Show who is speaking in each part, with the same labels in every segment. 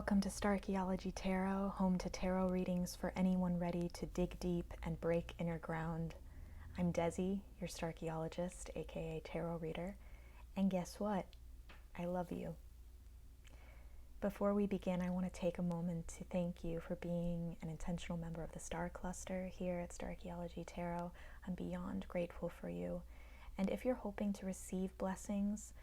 Speaker 1: Welcome to Starchaeology Tarot, home to tarot readings for anyone ready to dig deep and break inner ground. I'm Desi, your Starchaeologist, aka tarot reader, and guess what? I love you. Before we begin, I want to take a moment to thank you for being an intentional member of the Star Cluster here at Starchaeology Tarot. I'm beyond grateful for you. And if you're hoping to receive blessings,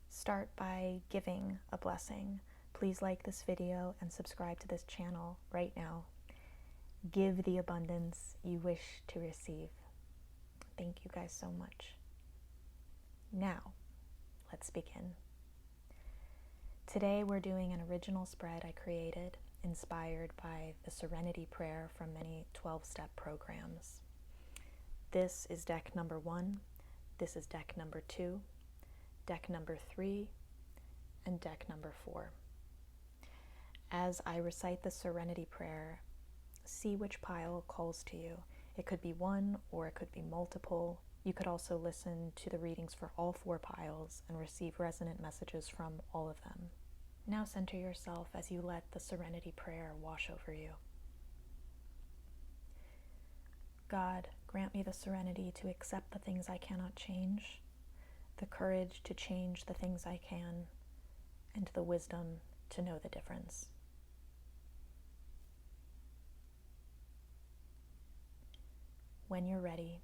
Speaker 1: start by giving a blessing. Please like this video and subscribe to this channel right now. Give the abundance you wish to receive. Thank you guys so much. Now, let's begin. Today we're doing an original spread I created, inspired by the Serenity prayer from many 12-step programs. This is deck number 1, this is deck number 2, deck number 3, and deck number 4. As I recite the Serenity prayer, see which pile calls to you. It could be one or it could be multiple. You could also listen to the readings for all 4 piles and receive resonant messages from all of them. Now center yourself as you let the Serenity prayer wash over you. God, grant me the serenity to accept the things I cannot change, the courage to change the things I can, and the wisdom to know the difference. When you're ready,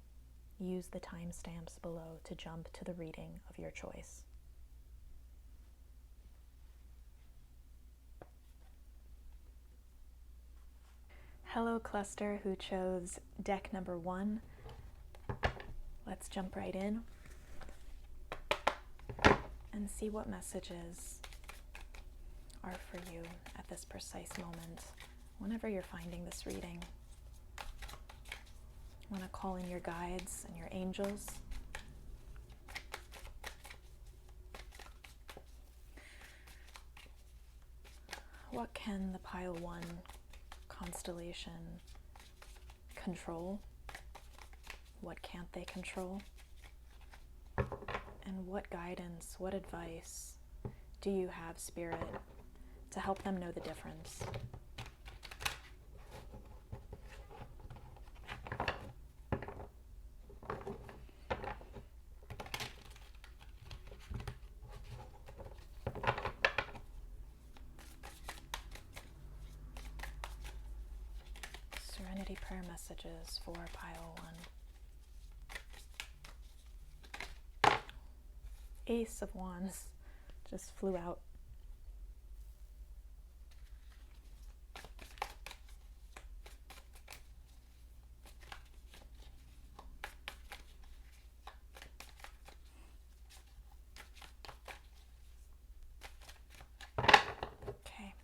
Speaker 1: use the timestamps below to jump to the reading of your choice. Hello, cluster who chose deck number 1. Let's jump right in and see what messages are for you at this precise moment, whenever you're finding this reading. I want to call in your guides and your angels. What can the pile 1 constellation control? What can't they control? And what guidance, what advice do you have, Spirit, to help them know the difference? Serenity prayer messages for pile 1. Ace of Wands just flew out. Okay.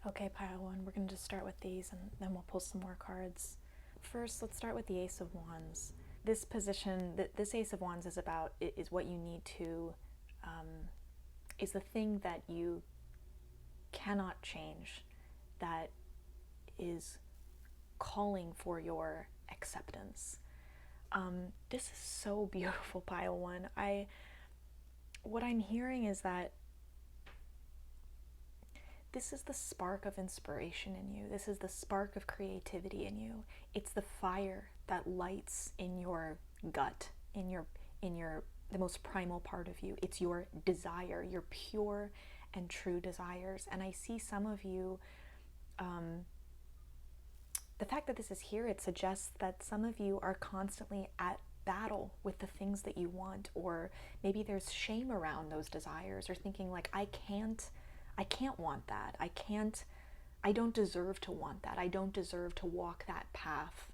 Speaker 1: Okay, pile 1, we're going to just start with these and then we'll pull some more cards. First, let's start with the Ace of Wands. This position, this Ace of Wands is what you need to, is the thing that you cannot change, that is calling for your acceptance. This is so beautiful, pile 1. What I'm hearing is that this is the spark of inspiration in you. This is the spark of creativity in you. It's the fire that lights in your gut, in the most primal part of you. It's your desire, your pure and true desires. And I see some of you, the fact that this is here, it suggests that some of you are constantly at battle with the things that you want, or maybe there's shame around those desires, or thinking like, I can't want that. I don't deserve to want that. I don't deserve to walk that path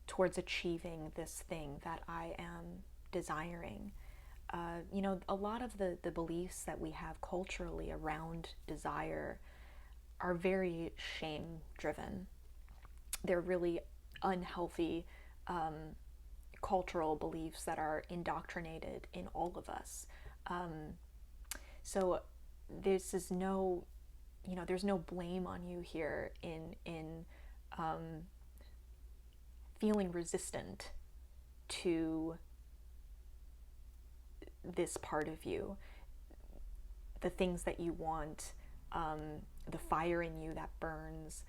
Speaker 1: towards achieving this thing that I am desiring. A lot of the beliefs that we have culturally around desire are very shame driven. They're really unhealthy
Speaker 2: cultural beliefs that are indoctrinated in all of us. So this is no, there's no blame on you here in feeling resistant to this part of you, the things that you want, the fire in you that burns,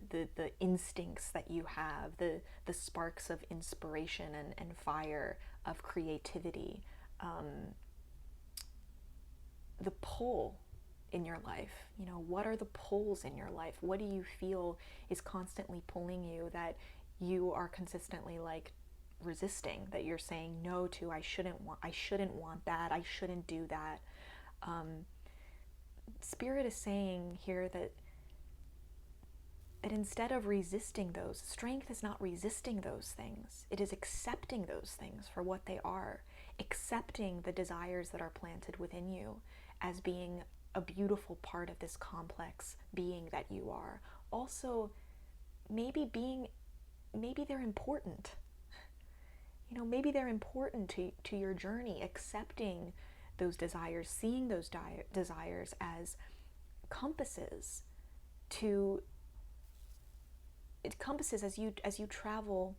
Speaker 2: the instincts that you have, the sparks of inspiration and fire of creativity, the pull in your life. What are the pulls in your life? What do you feel is constantly pulling you that you are consistently like resisting, that you're saying no to? I shouldn't want that. I shouldn't do that. Spirit is saying here that instead of resisting those, strength is not resisting those things. It is accepting those things for what they are, accepting the desires that are planted within you as being a beautiful part of this complex being that you are. Also, maybe they're important. Maybe they're important to your journey, accepting those desires, seeing those desires as compasses as you travel,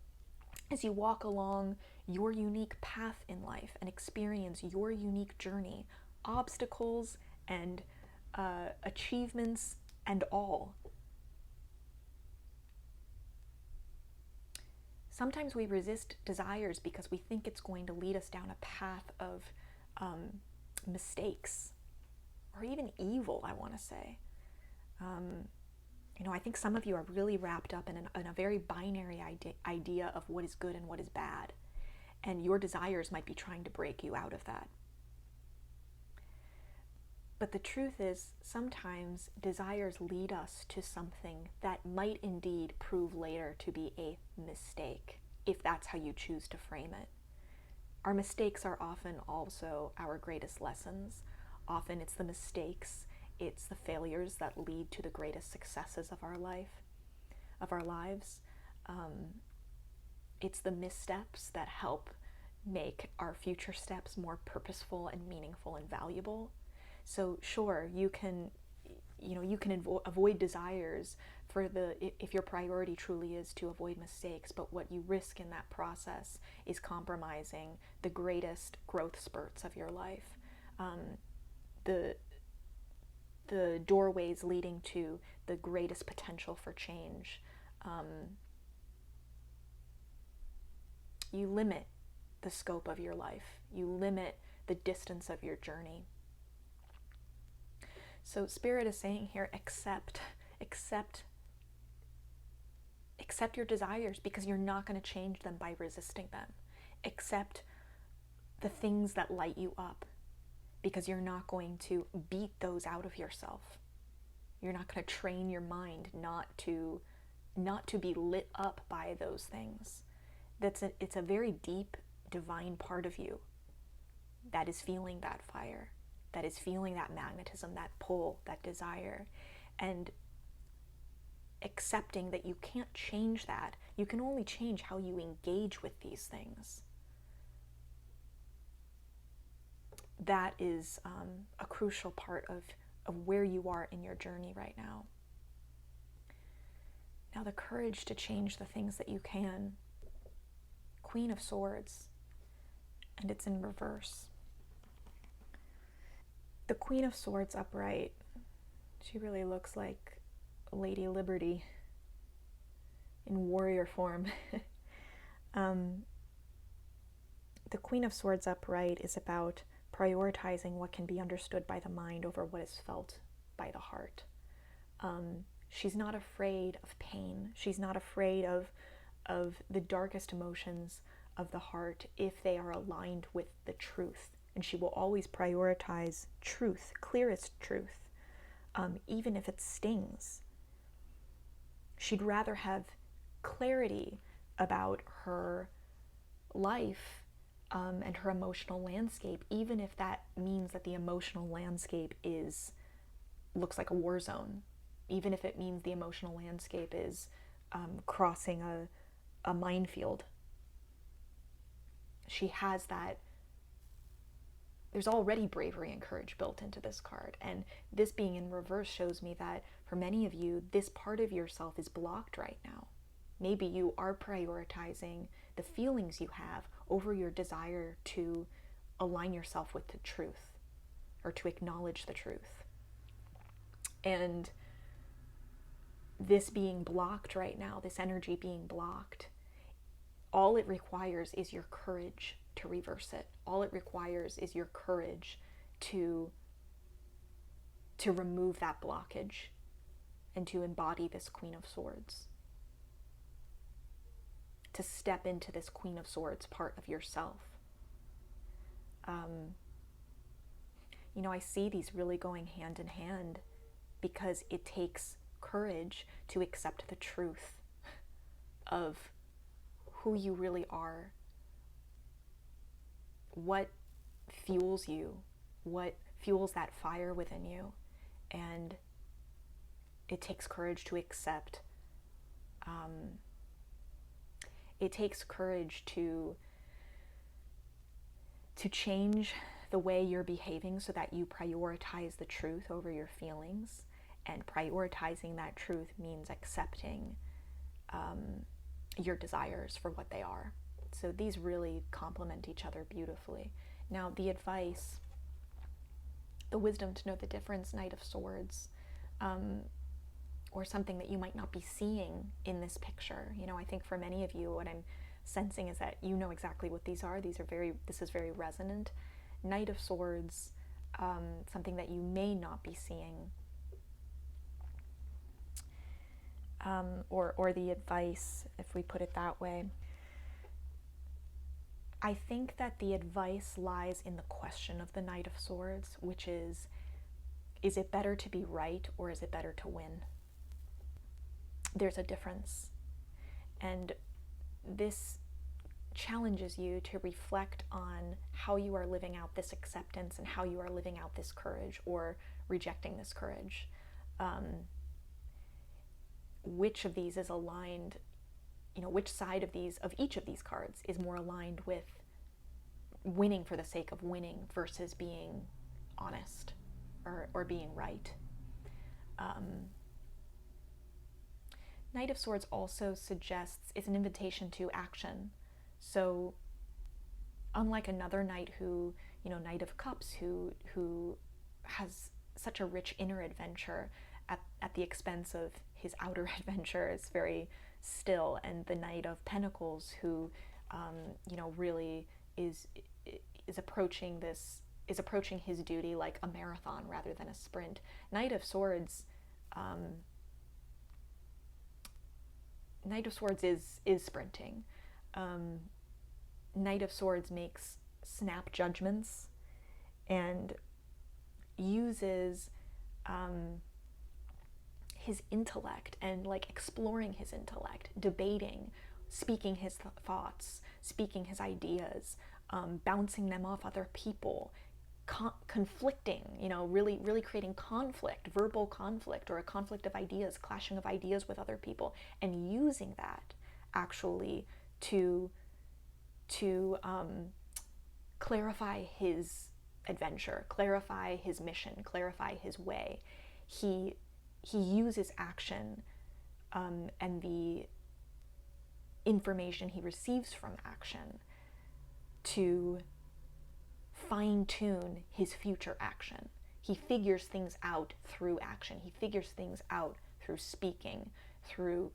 Speaker 2: as you walk along your unique path in life and experience your unique journey, obstacles and achievements and all. Sometimes we resist desires because we think it's going to lead us down a path of mistakes or even evil, I want to say. I think some of you are really wrapped up in a very binary idea of what is good and what is bad. And your desires might be trying to break you out of that. But the truth is, sometimes desires lead us to something that might indeed prove later to be a mistake, if that's how you choose to frame it. Our mistakes are often also our greatest lessons. Often it's the mistakes, it's the failures that lead to the greatest successes of our lives. It's the missteps that help make our future steps more purposeful and meaningful and valuable. So sure, you can avoid desires if your priority truly is to avoid mistakes, but what you risk in that process is compromising the greatest growth spurts of your life. The doorways leading to the greatest potential for change. You limit the scope of your life. You limit the distance of your journey. So Spirit is saying here, accept your desires, because you're not going to change them by resisting them. Accept the things that light you up, because you're not going to beat those out of yourself. You're not going to train your mind not to be lit up by those things. It's a very deep, divine part of you that is feeling that fire, that is feeling that magnetism, that pull, that desire, and accepting that you can't change that. You can only change how you engage with these things. That is a crucial part of where you are in your journey right now. Now, the courage to change the things that you can. Queen of Swords, and it's in reverse. The Queen of Swords upright, she really looks like Lady Liberty in warrior form. The Queen of Swords upright is about prioritizing what can be understood by the mind over what is felt by the heart. She's not afraid of pain. She's not afraid of the darkest emotions of the heart if they are aligned with the truth. And she will always prioritize truth, clearest truth, even if it stings. She'd rather have clarity about her life and her emotional landscape, even if that means that the emotional landscape looks like a war zone, even if it means the emotional landscape is crossing a minefield. She has that. There's already bravery and courage built into this card. And this being in reverse shows me that for many of you, this part of yourself is blocked right now. Maybe you are prioritizing the feelings you have over your desire to align yourself with the truth or to acknowledge the truth. And this being blocked right now, this energy being blocked, all it requires is your courage to reverse it. All it requires is your courage to remove that blockage and to embody this Queen of Swords. To step into this Queen of Swords part of yourself. I see these really going hand in hand because it takes courage to accept the truth of who you really are, what fuels you, what fuels that fire within you. And it takes courage to accept. It takes courage to change the way you're behaving so that you prioritize the truth over your feelings. And prioritizing that truth means accepting your desires for what they are. So these really complement each other beautifully. Now, the advice, the wisdom to know the difference, Knight of Swords, or something that you might not be seeing in this picture. I think for many of you, what I'm sensing is that you know exactly what these are. This is very resonant. Knight of Swords, something that you may not be seeing. Or the advice, if we put it that way. I think that the advice lies in the question of the Knight of Swords, which is it better to be right or is it better to win? There's a difference. And this challenges you to reflect on how you are living out this acceptance and how you are living out this courage or rejecting this courage. Which of these is aligned, which side of each of these cards is more aligned with winning for the sake of winning versus being honest or being right. Knight of Swords also suggests it's an invitation to action. So unlike another knight who, Knight of Cups, who has such a rich inner adventure at the expense of his outer adventure, is very still, and the Knight of Pentacles, who really is approaching his duty like a marathon rather than a sprint. Knight of Swords is sprinting. Knight of Swords makes snap judgments and uses his intellect and exploring his intellect, debating, speaking his thoughts, speaking his ideas, bouncing them off other people, conflicting, really creating conflict, verbal conflict, or a conflict of ideas, clashing of ideas with other people, and using that actually to clarify his adventure, clarify his mission, clarify his way. He uses action and the information he receives from action to fine-tune his future action. He figures things out through action. He figures things out through speaking, through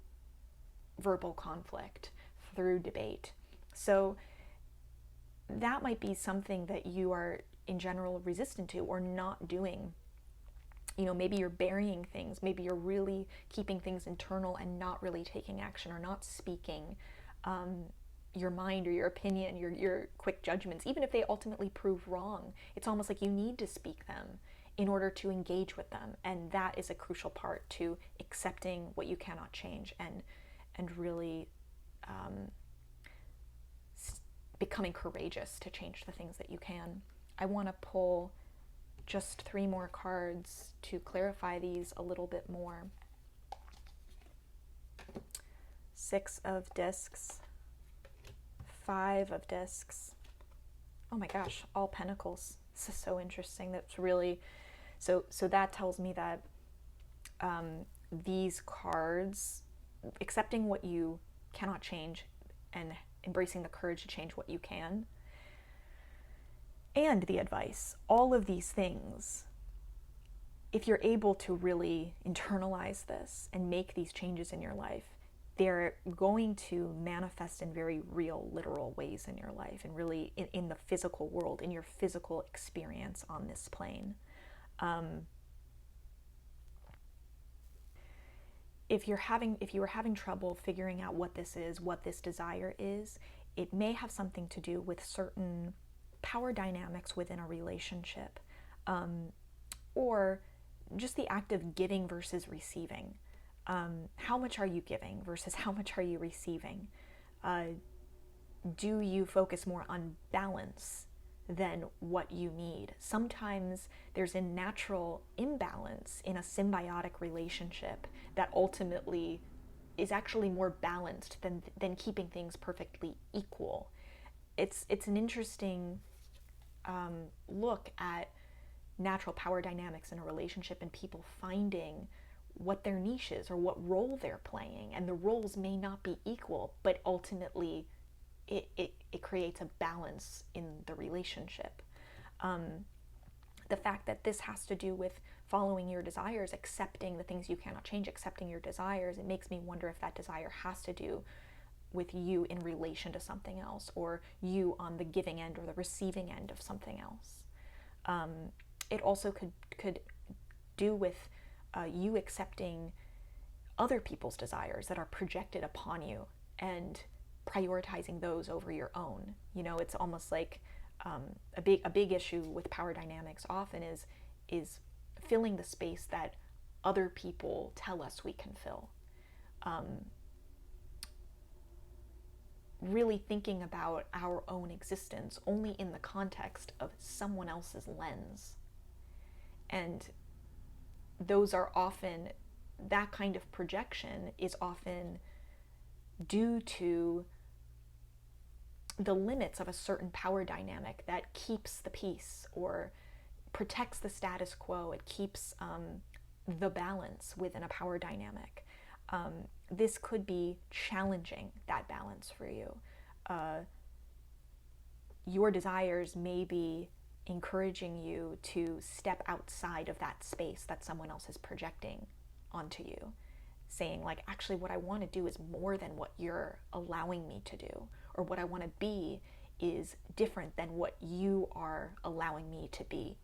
Speaker 2: verbal conflict, through debate. So that might be something that you are in general resistant to or not doing. Maybe you're burying things. Maybe you're really keeping things internal and not really taking action or not speaking your mind or your opinion, your quick judgments, even if they ultimately prove wrong. It's almost like you need to speak them in order to engage with them. And that is a crucial part to accepting what you cannot change and really becoming courageous to change the things that you can. I want to pull just 3 more cards to clarify these a little bit more. Six of discs, five of discs. Oh my gosh, all pentacles. This is so interesting. That's really, so that tells me that these cards, accepting what you cannot change and embracing the courage to change what you can, and the advice, all of these things, if you're able to really internalize this and make these changes in your life, they're going to manifest in very real, literal ways in your life, and really in the physical world, in your physical experience on this plane. If you were having trouble figuring out what this is, what this desire is, it may have something to do with certain power dynamics within a relationship, or just the act of giving versus receiving. How much are you giving versus how much are you receiving? Do you focus more on balance than what you need? Sometimes there's a natural imbalance in a symbiotic relationship that ultimately is actually more balanced than keeping things perfectly equal. It's an interesting look at natural power dynamics in a relationship and people finding what their niche is or what role they're playing. And the roles may not be equal, but ultimately it creates a balance in the relationship. The fact that this has to do with following your desires, accepting the things you cannot change, accepting your desires, it makes me wonder if that desire has to do with you in relation to something else, or you on the giving end or the receiving end of something else. It also could do with you accepting other people's desires that are projected upon you and prioritizing those over your own. You know, it's almost like a big issue with power dynamics often is filling the space that other people tell us we can fill. Really thinking about our own existence only in the context of someone else's lens. And those are often, that kind of projection is often due to the limits of a certain power dynamic that keeps the peace or protects the status quo. It keeps the balance within a power dynamic. This could be challenging that balance for you. Your desires may be encouraging you to step outside of that space that someone else is projecting onto you, saying like, actually what I want to do is more than what you're allowing me to do, or what I want to be is different than what you are allowing me to be.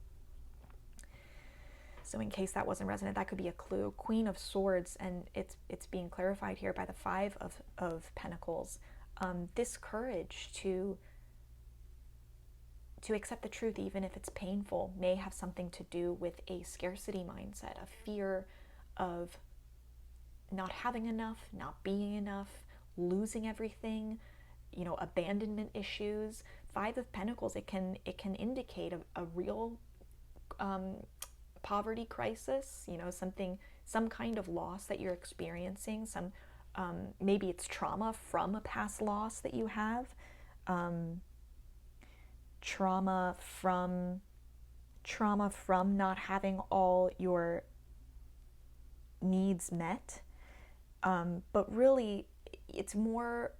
Speaker 2: So in case that wasn't resonant, that could be a clue. Queen of Swords, and it's being clarified here by the Five of Pentacles. This courage to accept the truth, even if it's painful, may have something to do with a scarcity mindset, a fear of not having enough, not being enough, losing everything, you know, abandonment issues. Five of Pentacles, it can indicate a real poverty crisis, you know, some kind of loss that you're experiencing, maybe it's trauma from a past loss that you have, trauma from not having all your needs met, but really it's more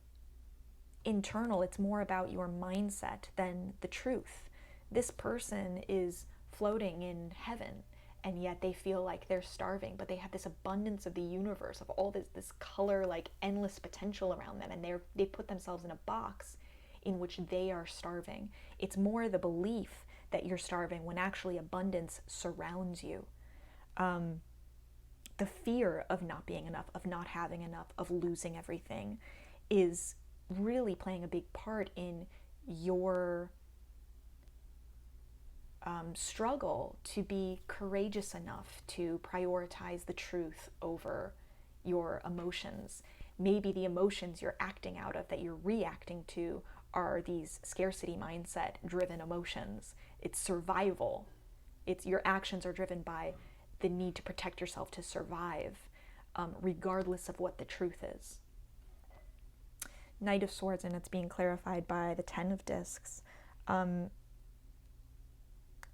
Speaker 2: internal. It's more about your mindset than the truth. This person is floating in heaven, and yet they feel like they're starving, but they have this abundance of the universe, of all this color, like endless potential around them, and they put themselves in a box in which they are starving. It's more the belief that you're starving when actually abundance surrounds you. The fear of not being enough, of not having enough, of losing everything is really playing a big part in your struggle to be courageous enough to prioritize the truth over your emotions. Maybe the emotions you're acting out of, that you're reacting to, are these scarcity mindset driven emotions. It's survival. It's your actions are driven by the need to protect yourself, to survive, regardless of what the truth is. Knight of Swords, and it's being clarified by the Ten of Discs.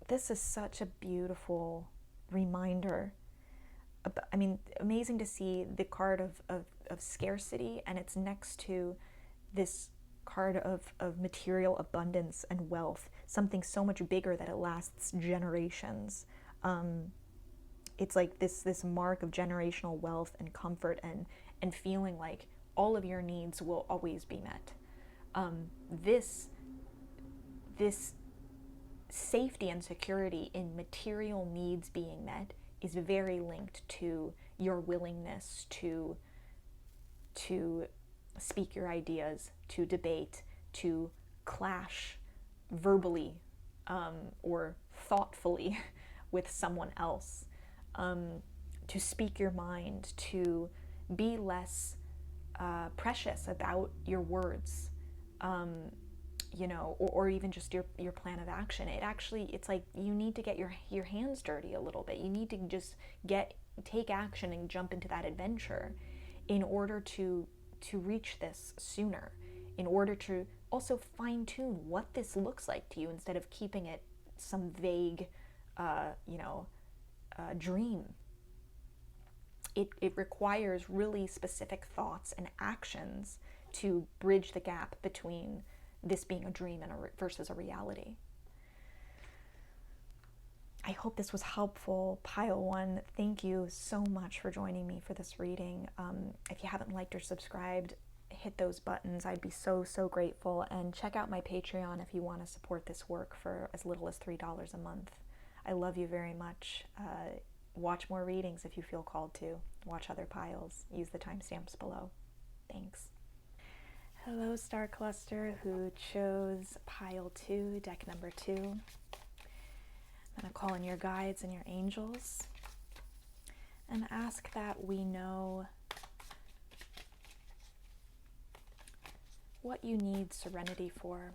Speaker 2: This is such a beautiful reminder. I mean, amazing to see the card of scarcity, and it's next to this card of material abundance and wealth, something so much bigger that it lasts generations. It's like this mark of generational wealth and comfort, and feeling like all of your needs will always be met. This safety and security in material needs being met is very linked to your willingness to speak your ideas, to debate, to clash verbally or thoughtfully with someone else, to speak your mind, to be less precious about your words, or even just your plan of action. It's like you need to get your hands dirty a little bit. You need to just take action and jump into that adventure in order to reach this sooner, in order to also fine-tune what this looks like to you, instead of keeping it some vague dream. It requires really specific thoughts and actions to bridge the gap between this being a dream versus a reality. I hope this was helpful. Pile 1, thank you so much for joining me for this reading. If you haven't liked or subscribed, hit those buttons. I'd be so grateful. And check out my Patreon if you want to support this work for as little as $3 a month. I love you very much. Watch more readings if you feel called to. Watch other piles. Use the timestamps below. Thanks. Hello, Star Cluster, who chose pile 2, deck number 2. I'm going to call in your guides and your angels and ask that we know what you need serenity for,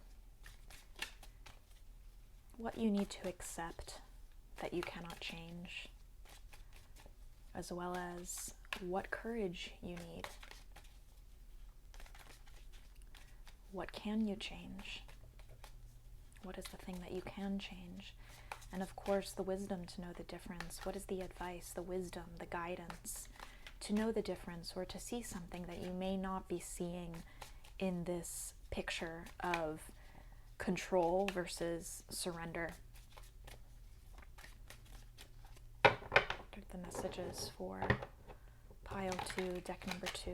Speaker 2: what you need to accept that you cannot change, as well as what courage you need. What can you change? What is the thing that you can change? And of course, the wisdom to know the difference. What is the advice, the wisdom, the guidance to know the difference, or to see something that you may not be seeing in this picture of control versus surrender? Get the messages for pile 2, deck number 2.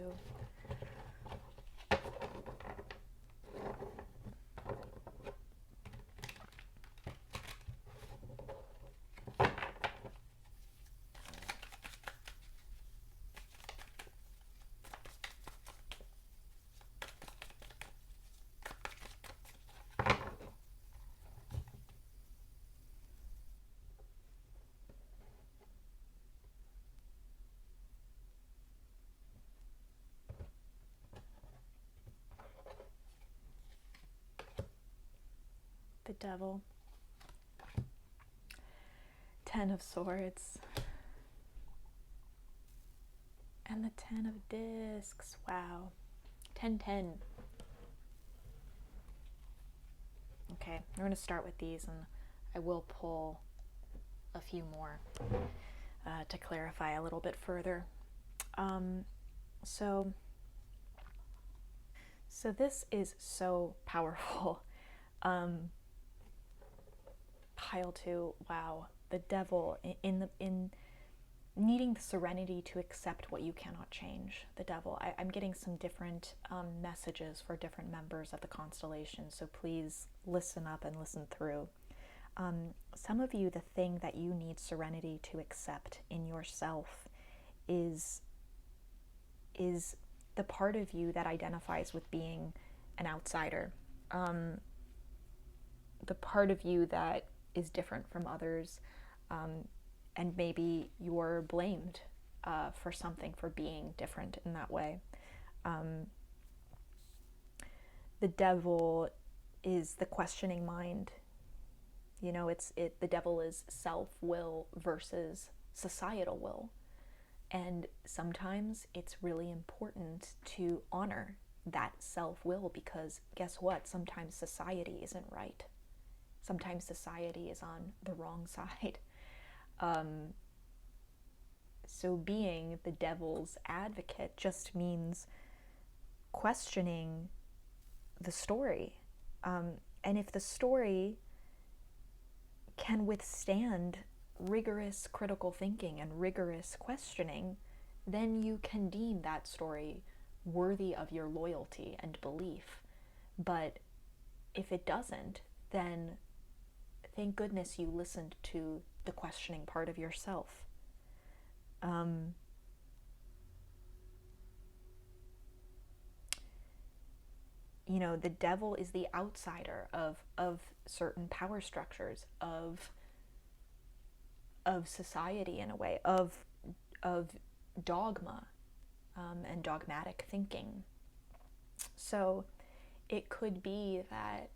Speaker 2: The Devil, Ten of Swords, and the Ten of Discs. Wow. 10-10. Okay, we're going to start with these, and I will pull a few more to clarify a little bit further. So this is so powerful. Pile 2, wow, the Devil in needing the serenity to accept what you cannot change. The Devil. I'm getting some different messages for different members of the constellation, so please listen up and listen through. Some of you, the thing that you need serenity to accept in yourself is the part of you that identifies with being an outsider. The part of you that is different from others, and maybe you're blamed for something, for being different in that way. The Devil is the questioning mind. You know, the Devil is self-will versus societal will. And sometimes it's really important to honor that self-will, because guess what? Sometimes society isn't right. Sometimes society is on the wrong side. So being the devil's advocate just means questioning the story. And if the story can withstand rigorous critical thinking and rigorous questioning, then you can deem that story worthy of your loyalty and belief. But if it doesn't, then thank goodness you listened to the questioning part of yourself. You know, the devil is the outsider of certain power structures, of society in a way, of dogma, and dogmatic thinking. So it could be that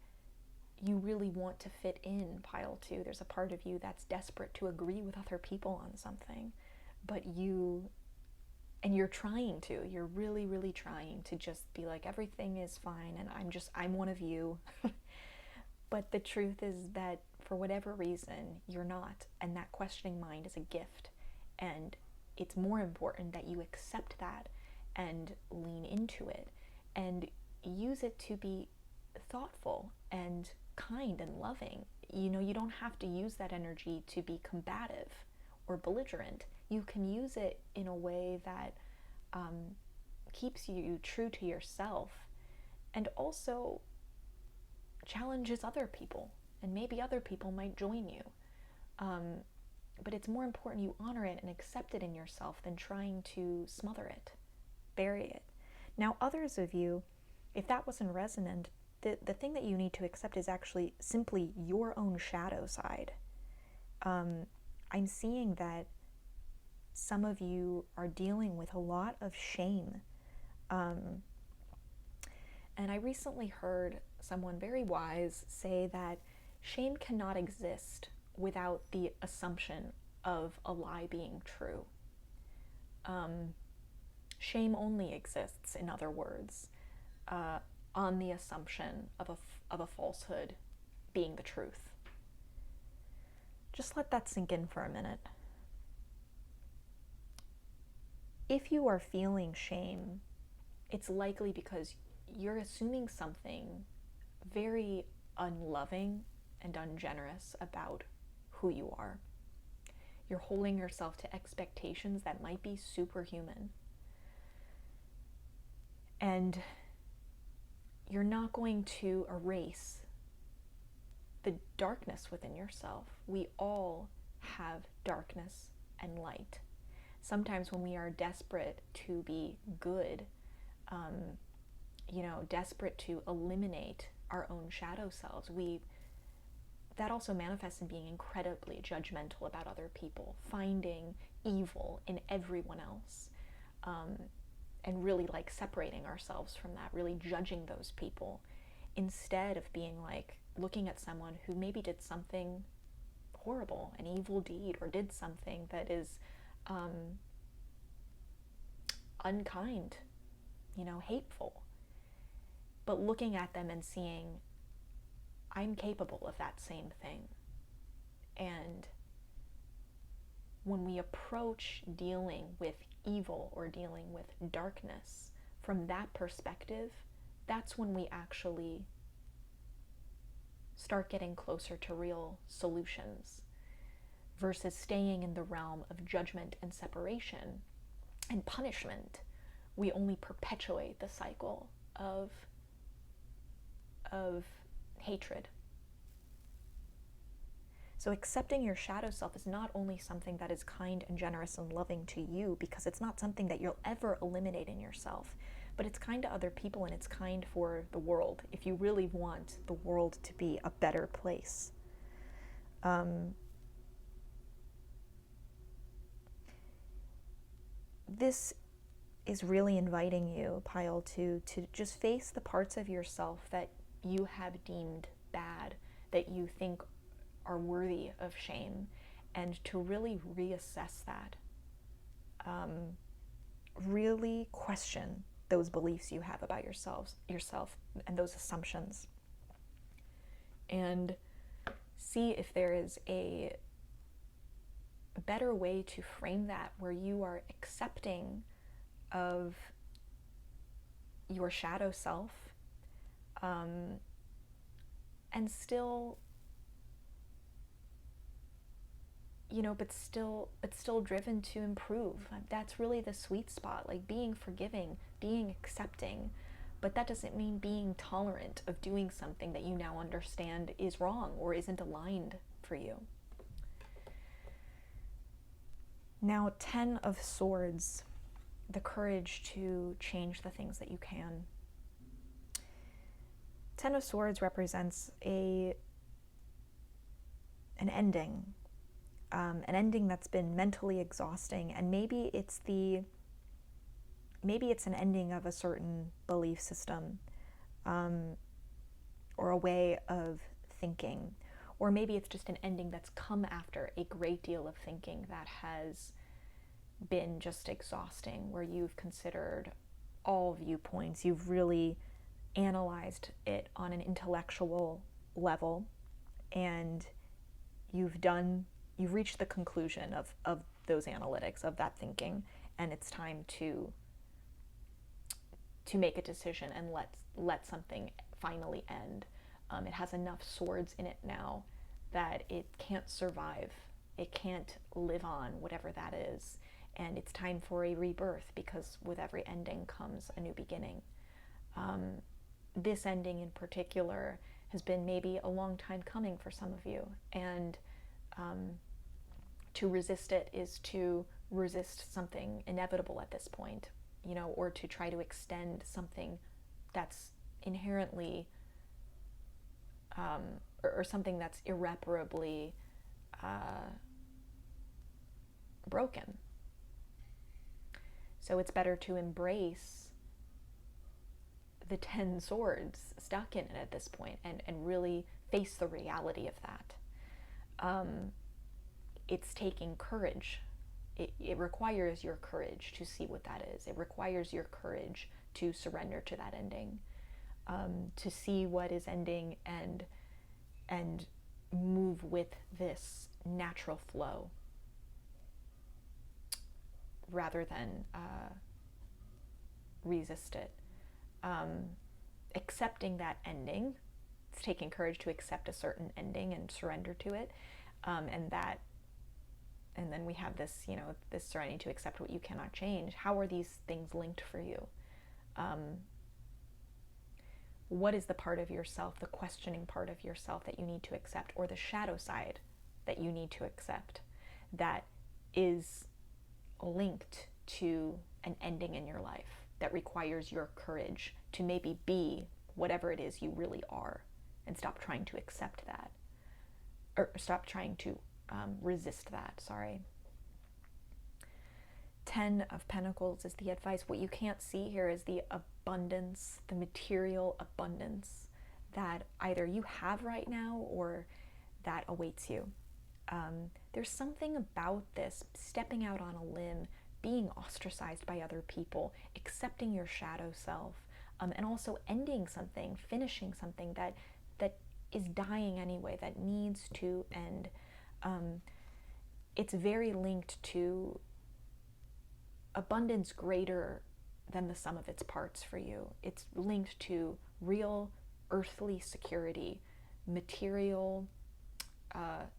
Speaker 2: you really want to fit in pile 2. There's a part of you that's desperate to agree with other people on something, but you're trying to, you're really, really trying to just be like, everything is fine and I'm one of you. But the truth is that for whatever reason, you're not. And that questioning mind is a gift. And it's more important that you accept that and lean into it and use it to be thoughtful and kind and loving. You know, you don't have to use that energy to be combative or belligerent. You can use it in a way that keeps you true to yourself and also challenges other people, and maybe other people might join you. But it's more important you honor it and accept it in yourself than trying to smother it, bury it. Now, others of you, if that wasn't resonant, the thing that you need to accept is actually simply your own shadow side. I'm seeing that some of you are dealing with a lot of shame. And I recently heard someone very wise say that shame cannot exist without the assumption of a lie being true. Shame only exists, in other words, on the assumption of a falsehood being the truth. Just let that sink in for a minute. If you are feeling shame, it's likely because you're assuming something very unloving and ungenerous about who you are. You're holding yourself to expectations that might be superhuman. And you're not going to erase the darkness within yourself. We all have darkness and light. Sometimes when we are desperate to be good, desperate to eliminate our own shadow selves, that also manifests in being incredibly judgmental about other people, finding evil in everyone else, and really like separating ourselves from that, really judging those people, instead of being like looking at someone who maybe did something horrible, an evil deed, or did something that is unkind, hateful, but looking at them and seeing, I'm capable of that same thing. And when we approach dealing with evil or dealing with darkness from that perspective, that's when we actually start getting closer to real solutions, versus staying in the realm of judgment and separation and punishment. We only perpetuate the cycle of hatred. So accepting your shadow self is not only something that is kind and generous and loving to you, because it's not something that you'll ever eliminate in yourself, but it's kind to other people, and it's kind for the world if you really want the world to be a better place. This is really inviting you, pile 2, to just face the parts of yourself that you have deemed bad, that you think are worthy of shame, and to really reassess that. Really question those beliefs you have about yourself and those assumptions. And see if there is a better way to frame that, where you are accepting of your shadow self, and still, but still driven to improve. That's really the sweet spot, like being forgiving, being accepting, but that doesn't mean being tolerant of doing something that you now understand is wrong or isn't aligned for you. Now, 10 of Swords, the courage to change the things that you can. 10 of Swords represents an ending. An ending that's been mentally exhausting, and maybe it's an ending of a certain belief system, or a way of thinking, or maybe it's just an ending that's come after a great deal of thinking that has been just exhausting, where you've considered all viewpoints, you've really analyzed it on an intellectual level, and you've reached the conclusion of those analytics, of that thinking, and it's time to make a decision and let something finally end. It has enough swords in it now that it can't survive. It can't live on, whatever that is. And it's time for a rebirth, because with every ending comes a new beginning. This ending in particular has been maybe a long time coming for some of you. And to resist it is to resist something inevitable at this point, or to try to extend something that's inherently, or something that's irreparably broken. So it's better to embrace the 10 swords stuck in it at this point, and really face the reality of that. It's taking courage. It requires your courage to see what that is. It requires your courage to surrender to that ending, to see what is ending, and move with this natural flow, rather than resist it. Accepting that ending, it's taking courage to accept a certain ending and surrender to it, and then we have this, this serenity to accept what you cannot change. How are these things linked for you? What is the part of yourself, the questioning part of yourself, that you need to accept, or the shadow side that you need to accept, that is linked to an ending in your life, that requires your courage to maybe be whatever it is you really are, and stop trying to accept that, or stop trying to resist that, sorry. 10 of Pentacles is the advice. What you can't see here is the abundance, the material abundance that either you have right now or that awaits you. There's something about this, stepping out on a limb, being ostracized by other people, accepting your shadow self, and also ending something, finishing something that is dying anyway, that needs to end. It's very linked to abundance greater than the sum of its parts for you. It's linked to real earthly security, material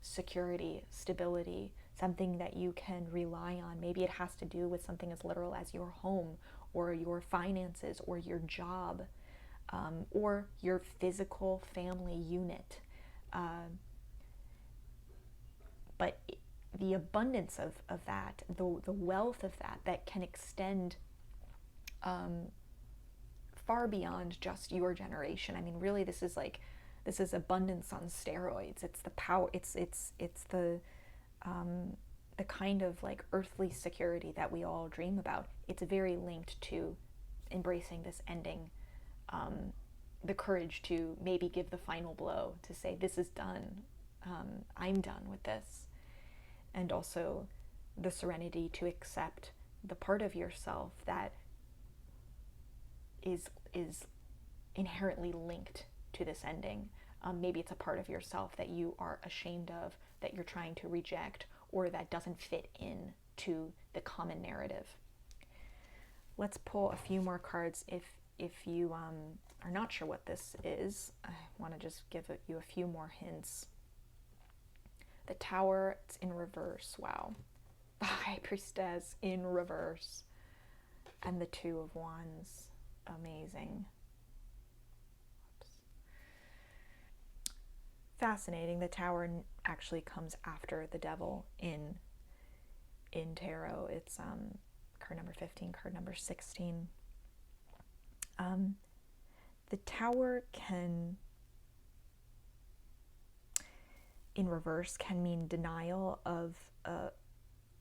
Speaker 2: security, stability, something that you can rely on. Maybe it has to do with something as literal as your home, or your finances, or your job, or your physical family unit. But the abundance of that, the wealth of that can extend far beyond just your generation. I mean, really, this is abundance on steroids. It's the power. It's the kind of like earthly security that we all dream about. It's very linked to embracing this ending, the courage to maybe give the final blow, to say, this is done. I'm done with this. And also the serenity to accept the part of yourself that is inherently linked to this ending. Maybe it's a part of yourself that you are ashamed of, that you're trying to reject, or that doesn't fit in to the common narrative. Let's pull a few more cards. If you are not sure what this is, I want to just give you a few more hints. The Tower, it's in reverse. Wow. The High Priestess in reverse. And the Two of Wands. Amazing. Fascinating. The Tower actually comes after the Devil in tarot. It's card number 15, card number 16. The Tower can, in reverse, can mean denial of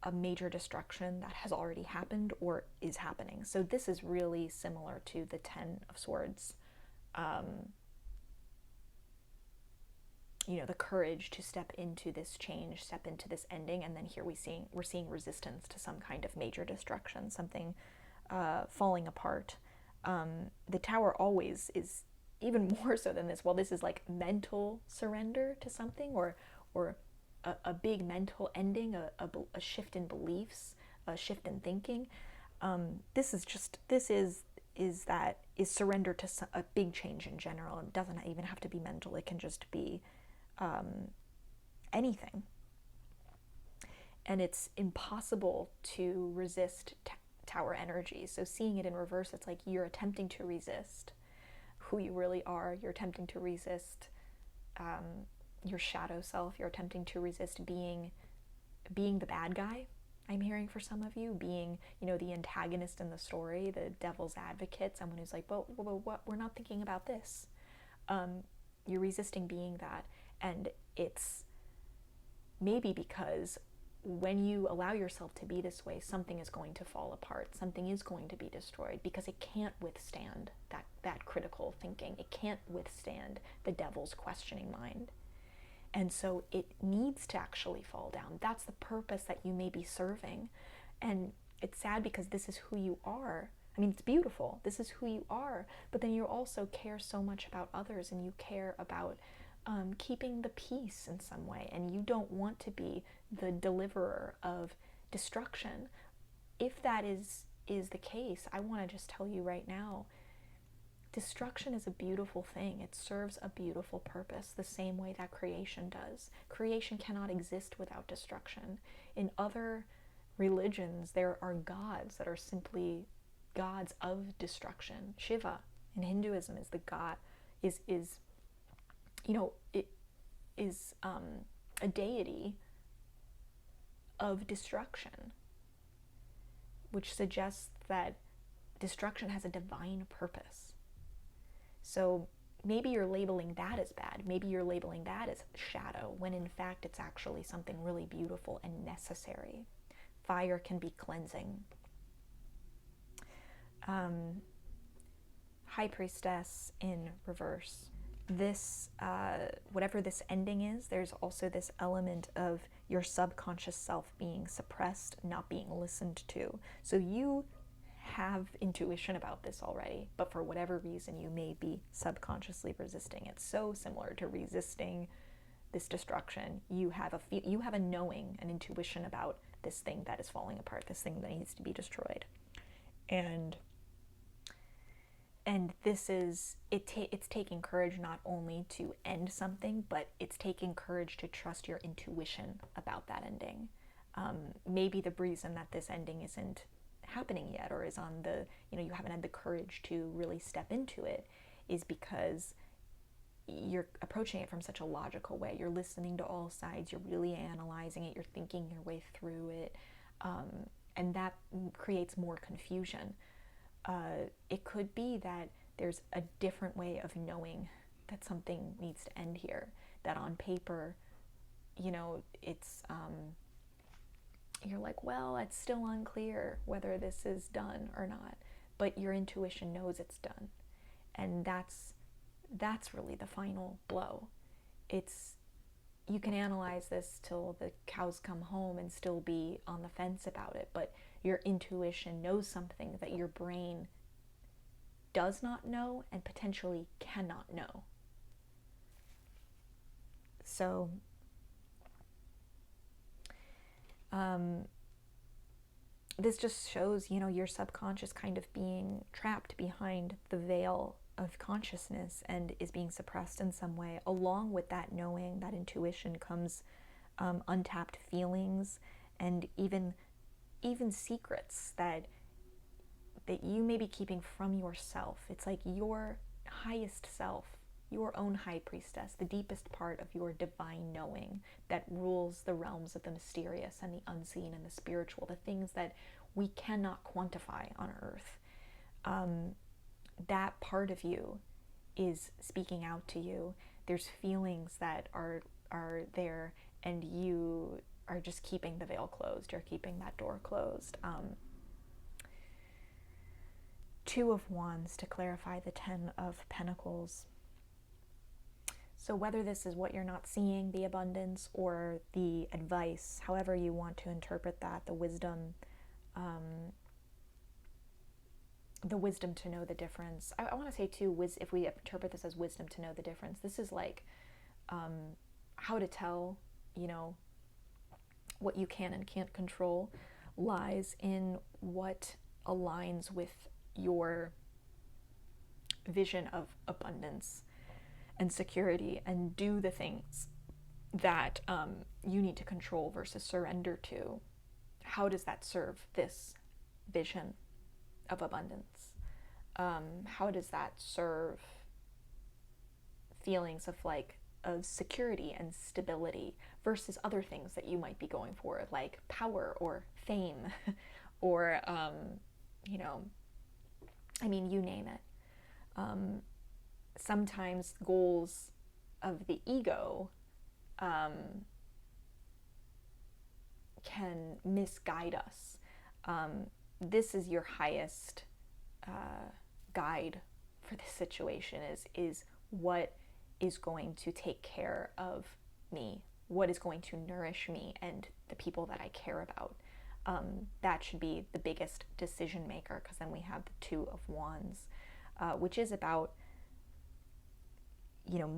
Speaker 2: a major destruction that has already happened or is happening. So this is really similar to the Ten of Swords. The courage to step into this change, step into this ending, and then here we're seeing resistance to some kind of major destruction, something falling apart. The Tower always is, even more so than this. Well, this is like mental surrender to something, or a big mental ending, a shift in beliefs, a shift in thinking. This is surrender to a big change in general. It doesn't even have to be mental. It can just be anything. And it's impossible to resist Tower energy. So seeing it in reverse, it's like you're attempting to resist who you really are. You're attempting to resist your shadow self. You're attempting to resist being the bad guy. I'm hearing for some of you, being, the antagonist in the story, the devil's advocate, someone who's like, well, what? We're not thinking about this. You're resisting being that. And it's maybe because when you allow yourself to be this way, something is going to fall apart. Something is going to be destroyed because it can't withstand that critical thinking. It can't withstand the devil's questioning mind. And so it needs to actually fall down. That's the purpose that you may be serving. And it's sad because this is who you are. I mean, it's beautiful. This is who you are. But then you also care so much about others, and you care about keeping the peace in some way. And you don't want to be the deliverer of destruction. If that is the case, I want to just tell you right now, destruction is a beautiful thing. It serves a beautiful purpose, the same way that creation does. Creation cannot exist without destruction. In other religions, there are gods that are simply gods of destruction. Shiva in Hinduism is the god, it is a deity of destruction, which suggests that destruction has a divine purpose. So maybe you're labeling that as bad. Maybe you're labeling that as shadow, when in fact it's actually something really beautiful and necessary. Fire can be cleansing. High Priestess in reverse. This, whatever this ending is, there's also this element of your subconscious self being suppressed, not being listened to. So you have intuition about this already, but for whatever reason you may be subconsciously resisting it. So similar to resisting this destruction, you have a knowing, an intuition about this thing that is falling apart, this thing that needs to be destroyed. And this is it's taking courage not only to end something, but it's taking courage to trust your intuition about that ending. Maybe the reason that this ending isn't happening yet, or is on the, you haven't had the courage to really step into it, is because you're approaching it from such a logical way. You're listening to all sides, you're really analyzing it, you're thinking your way through it, and that creates more confusion. It could be that there's a different way of knowing that something needs to end here, that on paper, it's you're like, well, it's still unclear whether this is done or not, but your intuition knows it's done. And that's really the final blow. You can analyze this till the cows come home and still be on the fence about it, but your intuition knows something that your brain does not know and potentially cannot know. So this just shows, your subconscious kind of being trapped behind the veil of consciousness and is being suppressed in some way. Along with that knowing, that intuition, comes untapped feelings and even secrets that you may be keeping from yourself. It's like your highest self, your own high priestess, the deepest part of your divine knowing that rules the realms of the mysterious and the unseen and the spiritual, the things that we cannot quantify on earth. That part of you is speaking out to you. There's feelings that are there, and you are just keeping the veil closed. You're keeping that door closed. Two of Wands to clarify the Ten of Pentacles. So whether this is what you're not seeing, the abundance, or the advice, however you want to interpret that, the wisdom to know the difference. I want to say too, if we interpret this as wisdom to know the difference, this is like how to tell, what you can and can't control lies in what aligns with your vision of abundance and security, and do the things that you need to control versus surrender to. How does that serve this vision of abundance? How does that serve feelings of security and stability versus other things that you might be going for, like power or fame or you name it. Sometimes goals of the ego can misguide us. This is your highest guide for this situation, is what is going to take care of me, what is going to nourish me and the people that I care about. That should be the biggest decision maker, because then we have the Two of Wands, which is about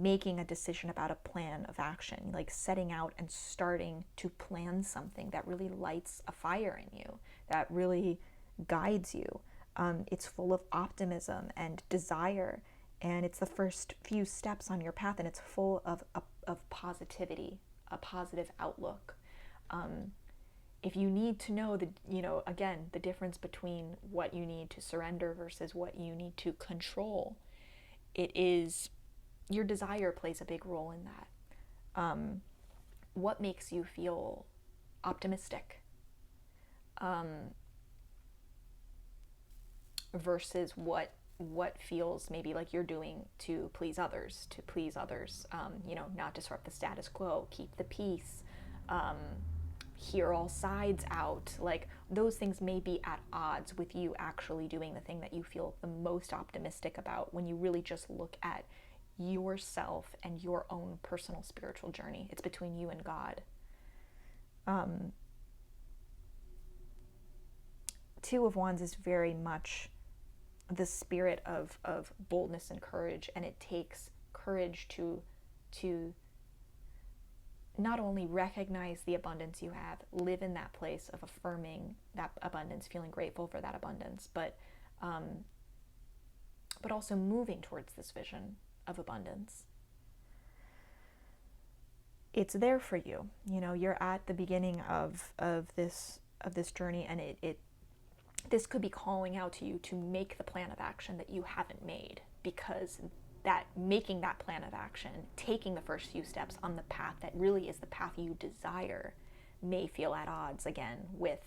Speaker 2: making a decision about a plan of action, like setting out and starting to plan something that really lights a fire in you, that really guides you. It's full of optimism and desire, and it's the first few steps on your path, and it's full of positivity, a positive outlook. If you need to know again, the difference between what you need to surrender versus what you need to control, it is your desire plays a big role in that. What makes you feel optimistic versus what feels maybe like you're doing to please others, not disrupt the status quo, keep the peace, hear all sides out. Like, those things may be at odds with you actually doing the thing that you feel the most optimistic about, when you really just look at yourself and your own personal spiritual journey. It's between you and God. Two of Wands is very much the spirit of boldness and courage, and it takes courage to not only recognize the abundance you have, live in that place of affirming that abundance, feeling grateful for that abundance, but also moving towards this vision of abundance. It's there for you. You're at the beginning of this journey, and this could be calling out to you to make the plan of action that you haven't made, because that making that plan of action, taking the first few steps on the path that really is the path you desire, may feel at odds again with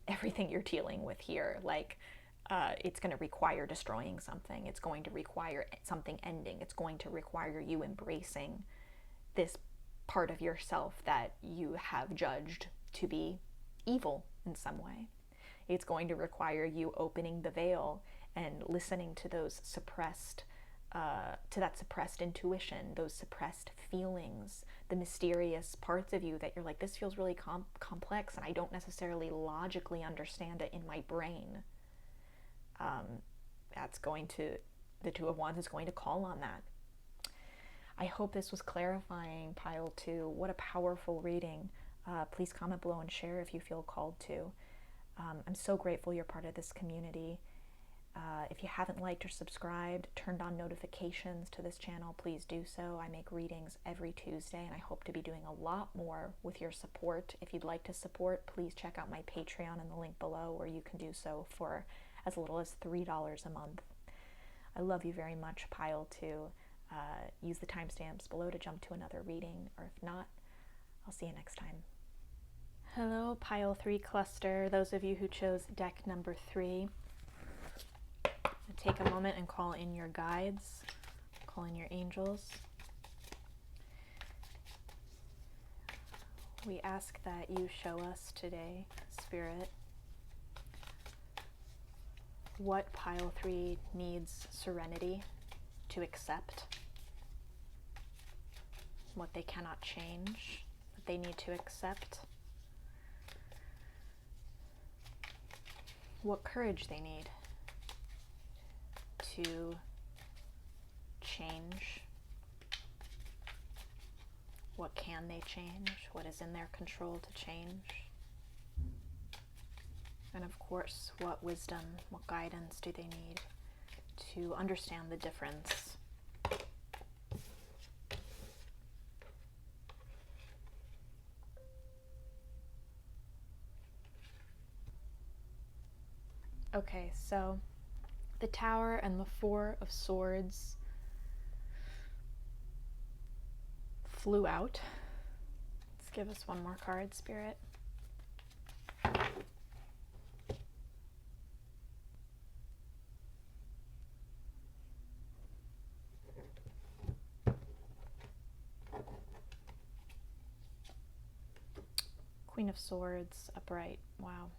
Speaker 2: everything you're dealing with here. Like, it's going to require destroying something. It's going to require something ending. It's going to require you embracing this part of yourself that you have judged to be evil in some way. It's going to require you opening the veil and listening to those suppressed, to that suppressed intuition, those suppressed feelings, the mysterious parts of you that you're like, this feels really complex, and I don't necessarily logically understand it in my brain. that's going to, the Two of Wands is going to call on that. I hope this was clarifying, pile 2. What a powerful reading. Please comment below and share if you feel called to. I'm so grateful you're part of this community. If you haven't liked or subscribed, turned on notifications to this channel, please do so. I make readings every Tuesday, and I hope to be doing a lot more with your support. If you'd like to support, please check out my Patreon in the link below, where you can do so for as little as $3 a month. I love you very much, pile 2. Use the timestamps below to jump to another reading, or if not, I'll see you next time. Hello, pile 3 cluster. Those of you who chose deck number 3, take a moment and call in your guides, call in your angels. We ask that you show us today, Spirit, what pile 3 needs serenity to accept, what they cannot change, what they need to accept, what courage they need to change, what can they change, what is in their control to change, and of course, what wisdom, what guidance do they need to understand the difference. Okay, so the Tower and the Four of Swords flew out. Let's give us one more card, Spirit. Queen of Swords, upright. Wow.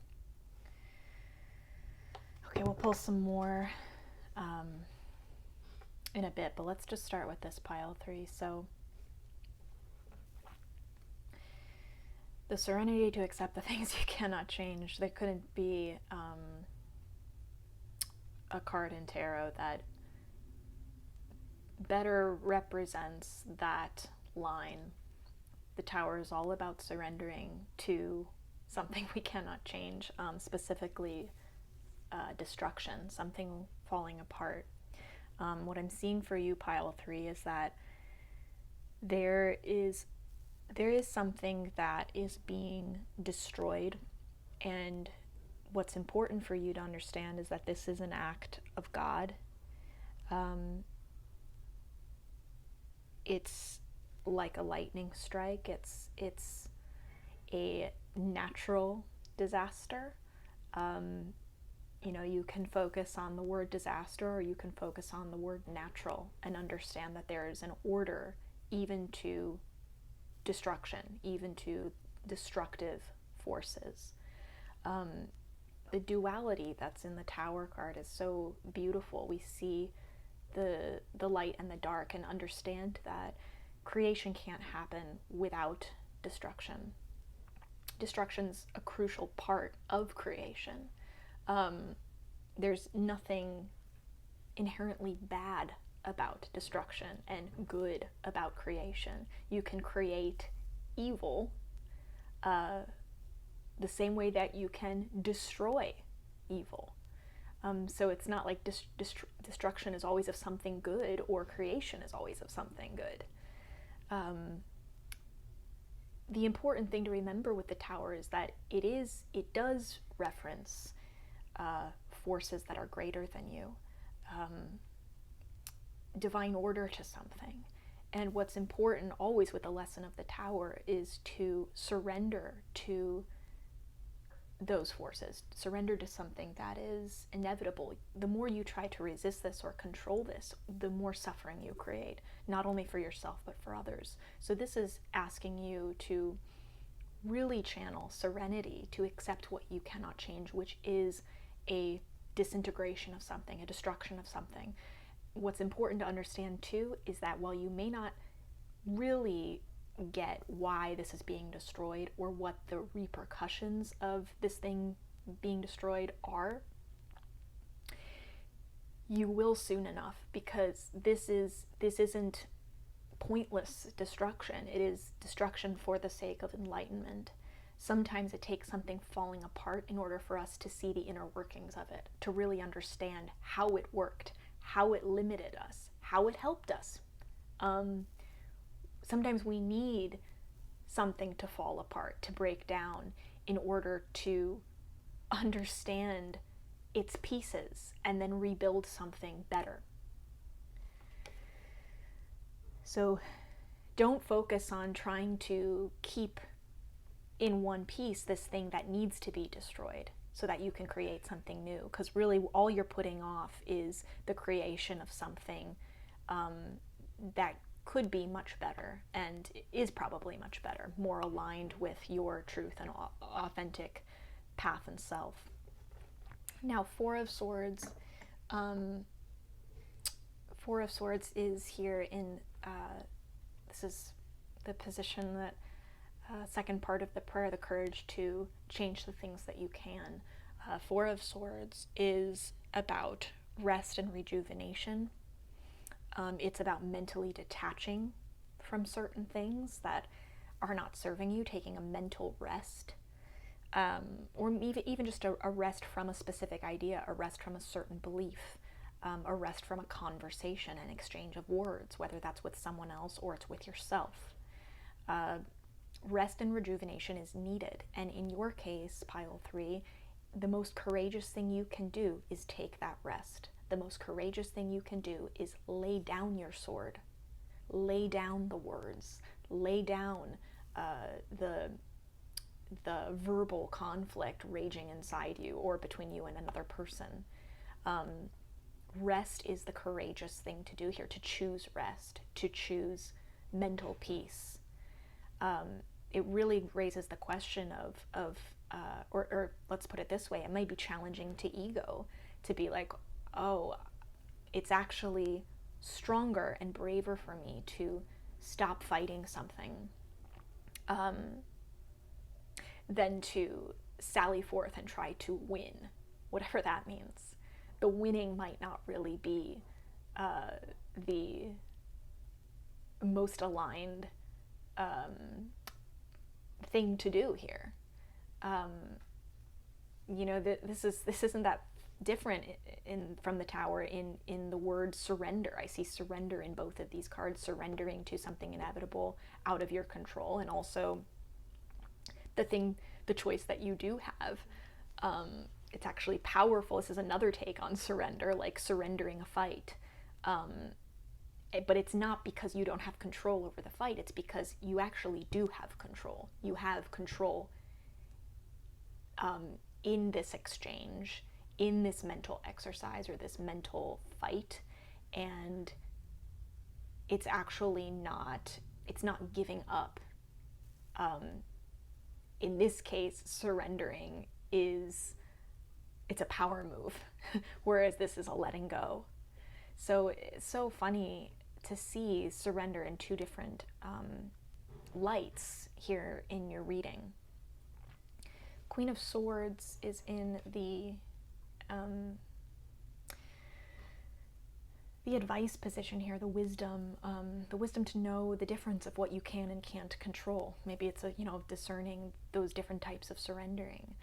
Speaker 2: Okay, we'll pull some more in a bit, but let's just start with this pile 3. So, the serenity to accept the things you cannot change. There couldn't be a card in tarot that better represents that line. The Tower is all about surrendering to something we cannot change, specifically destruction, something falling apart. What I'm seeing for you, pile 3, is that there is something that is being destroyed, and what's important for you to understand is that this is an act of God. It's like a lightning strike. It's a natural disaster. You know, you can focus on the word disaster, or you can focus on the word natural, and understand that there is an order even to destruction, even to destructive forces. The duality that's in the Tower card is so beautiful. We see the light and the dark, and understand that creation can't happen without destruction. Destruction's a crucial part of creation. There's nothing inherently bad about destruction and good about creation. You can create evil the same way that you can destroy evil. So it's not like destruction is always of something good, or creation is always of something good. The important thing to remember with the Tower is that it does reference forces that are greater than you, divine order to something. And what's important always with the lesson of the Tower is to surrender to those forces, surrender to something that is inevitable. The more you try to resist this or control this, the more suffering you create, not only for yourself but for others. So this is asking you to really channel serenity, to accept what you cannot change, which is a disintegration of something, a destruction of something. What's important to understand too is that while you may not really get why this is being destroyed, or what the repercussions of this thing being destroyed are, you will soon enough, because this isn't pointless destruction. It is destruction for the sake of enlightenment. Sometimes it takes something falling apart in order for us to see the inner workings of it, to really understand how it worked, how it limited us, how it helped us. Sometimes we need something to fall apart, to break down, in order to understand its pieces and then rebuild something better. So don't focus on trying to keep in one piece this thing that needs to be destroyed so that you can create something new, because really all you're putting off is the creation of something that could be much better, and is probably much better, more aligned with your truth and authentic path and self. Now, Four of Swords. Four of Swords is here in, this is the position that, second part of the prayer, the courage to change the things that you can. Four of Swords is about rest and rejuvenation. It's about mentally detaching from certain things that are not serving you, taking a mental rest, or even just a rest from a specific idea, a rest from a certain belief, a rest from a conversation, an exchange of words, whether that's with someone else or it's with yourself. Rest and rejuvenation is needed, and in your case, pile 3, the most courageous thing you can do is take that rest. The most courageous thing you can do is lay down your sword, lay down the words, lay down the verbal conflict raging inside you or between you and another person. Rest is the courageous thing to do here, to choose rest, to choose mental peace. It really raises the question or let's put it this way, it might be challenging to ego to be like, oh, it's actually stronger and braver for me to stop fighting something than to sally forth and try to win, whatever that means. The winning might not really be the most aligned thing to do here. This isn't that different from the Tower in the word surrender. I see surrender in both of these cards, surrendering to something inevitable out of your control, and also the choice that you do have. It's actually powerful. This is another take on surrender, like surrendering a fight. But it's not because you don't have control over the fight, it's because you actually do have control. You have control in this exchange, in this mental exercise or this mental fight, and it's actually not giving up. In this case, surrendering it's a power move, whereas this is a letting go. So it's so funny to see surrender in two different lights here in your reading. Queen of Swords is in the advice position here, the wisdom to know the difference of what you can and can't control. Maybe it's discerning those different types of surrendering.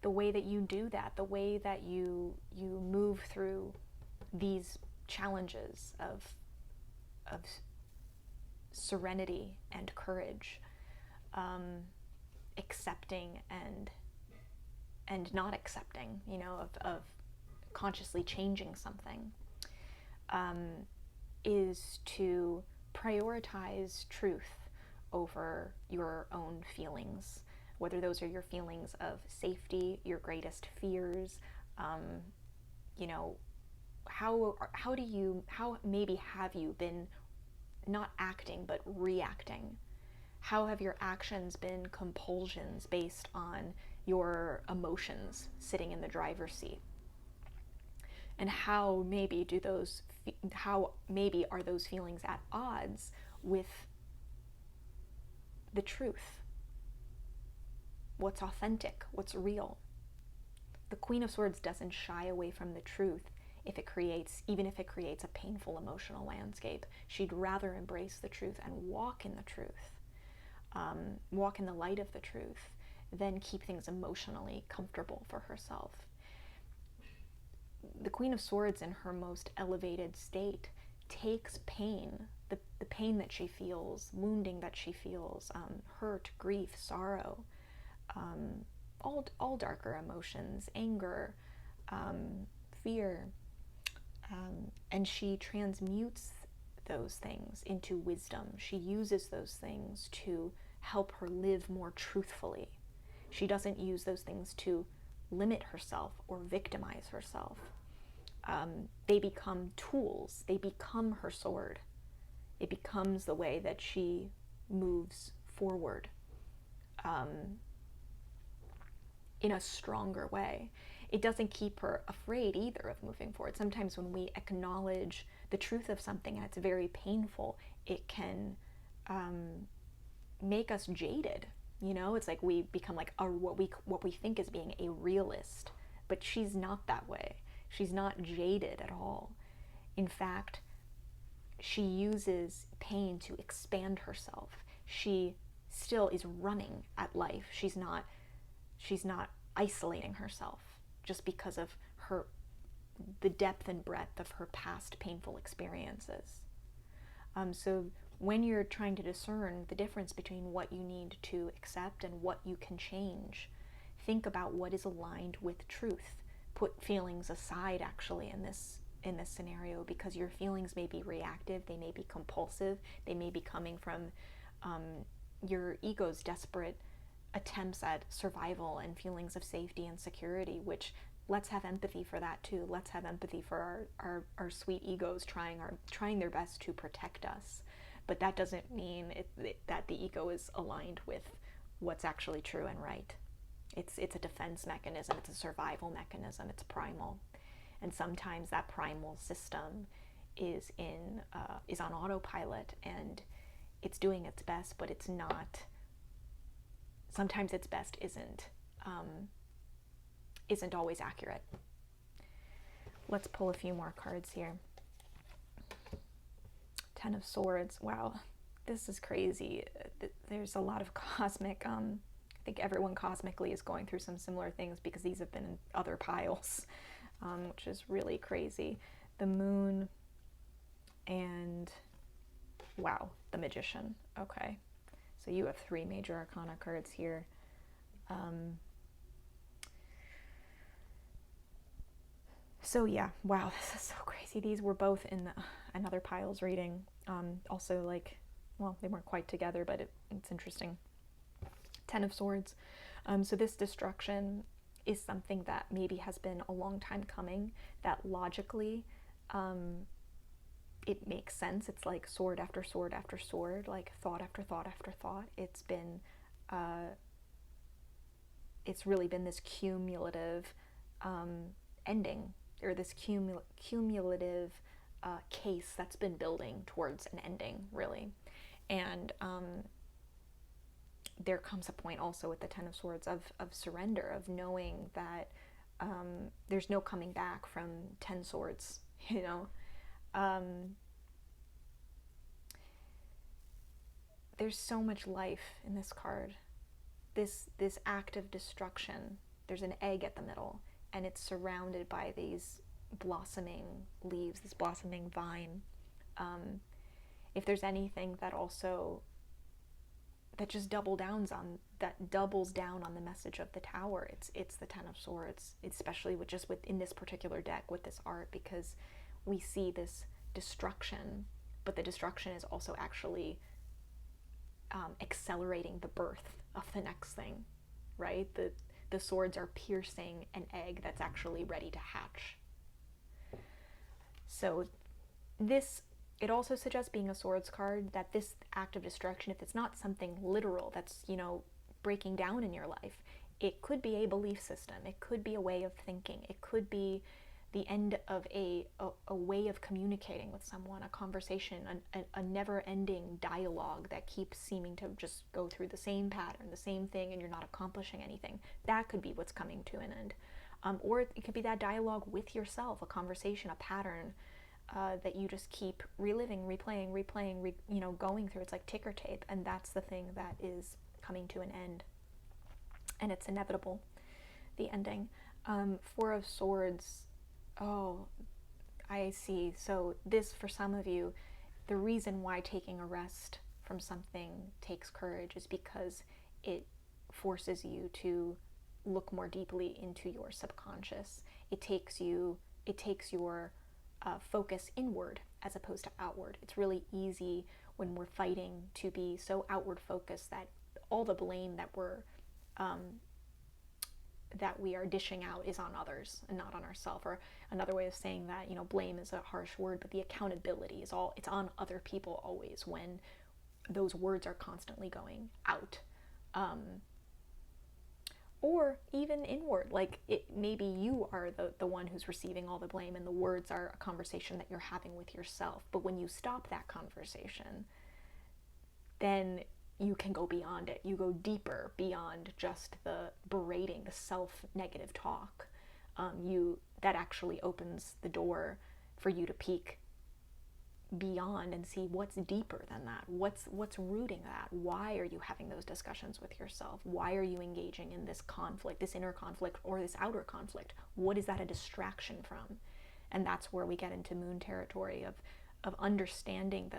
Speaker 2: The way that you do that, the way that you move through these challenges of serenity and courage, accepting and not accepting, of consciously changing something, is to prioritize truth over your own feelings, whether those are your feelings of safety, your greatest fears. How maybe have you been not acting but reacting? How have your actions been compulsions based on your emotions sitting in the driver's seat? And how maybe are those feelings at odds with the truth? What's authentic? What's real? the Queen of Swords doesn't shy away from the truth even if it creates a painful emotional landscape. She'd rather embrace the truth and walk in the truth, walk in the light of the truth, than keep things emotionally comfortable for herself. The Queen of Swords, in her most elevated state, takes pain, the pain that she feels, wounding that she feels, hurt, grief, sorrow, all darker emotions, anger, fear, and she transmutes those things into wisdom. She uses those things to help her live more truthfully. She doesn't use those things to limit herself or victimize herself. They become tools. They become her sword. It becomes the way that she moves forward in a stronger way. It doesn't keep her afraid either of moving forward. Sometimes when we acknowledge the truth of something and it's very painful, it can make us jaded. You know, it's like we become like what we think is being a realist, but she's not that way. She's not jaded at all. In fact, she uses pain to expand herself. She still is running at life. She's not isolating herself just because of the depth and breadth of her past painful experiences. So when you're trying to discern the difference between what you need to accept and what you can change, think about what is aligned with truth. Put feelings aside, actually, in this scenario, because your feelings may be reactive, they may be compulsive, they may be coming from your ego's desperate attempts at survival and feelings of safety and security, which, let's have empathy for that too. Let's have empathy for our sweet egos trying their best to protect us. But that doesn't mean that the ego is aligned with what's actually true and right. It's a defense mechanism, it's a survival mechanism, it's primal. And sometimes that primal system is on autopilot, and it's doing its best, but it's not. Sometimes its best isn't always accurate. Let's pull a few more cards here. Ten of Swords. Wow, this is crazy. There's a lot of cosmic. I think everyone cosmically is going through some similar things, because these have been in other piles, which is really crazy. The Moon and, wow, the Magician. Okay, so you have 3 major arcana cards here. So yeah, wow, this is so crazy. These were both in another pile's reading. Also, like, well, they weren't quite together, but it's interesting. 10 of Swords. So this destruction is something that maybe has been a long time coming, that logically it makes sense. It's like sword after sword after sword, like thought after thought after thought. It's really been this cumulative ending, or this cumulative case that's been building towards an ending, really. And there comes a point also with the Ten of Swords of surrender, of knowing that there's no coming back from 10 swords, you know. There's so much life in this card. This act of destruction, there's an egg at the middle, and it's surrounded by these blossoming leaves, this blossoming vine. If there's anything that just doubles down on the message of the Tower, it's the Ten of Swords, especially within this particular deck with this art, because we see this destruction, but the destruction is also actually accelerating the birth of the next thing, right? The swords are piercing an egg that's actually ready to hatch. So it also suggests, being a swords card, that this act of destruction, if it's not something literal that's, breaking down in your life, it could be a belief system, it could be a way of thinking, it could be the end of a way of communicating with someone, a conversation, a never-ending dialogue that keeps seeming to just go through the same pattern, the same thing, and you're not accomplishing anything. That could be what's coming to an end. Or it could be that dialogue with yourself, a conversation, a pattern that you just keep reliving, replaying, going through. It's like ticker tape, and that's the thing that is coming to an end, and it's inevitable, the ending. Four of Swords. Oh, I see. So this, for some of you, the reason why taking a rest from something takes courage is because it forces you to look more deeply into your subconscious. It takes your focus inward as opposed to outward. It's really easy when we're fighting to be so outward focused that all the blame that we are dishing out is on others and not on ourselves. Or another way of saying that, blame is a harsh word, but the accountability it's on other people always when those words are constantly going out. Or even inward, like maybe you are the one who's receiving all the blame and the words are a conversation that you're having with yourself. But when you stop that conversation, then you can go beyond it. You go deeper beyond just the berating, the self-negative talk. That actually opens the door for you to peek beyond and see what's deeper than that. What's rooting that? Why are you having those discussions with yourself? Why are you engaging in this conflict, this inner conflict or this outer conflict? What is that a distraction from? And that's where we get into moon territory of understanding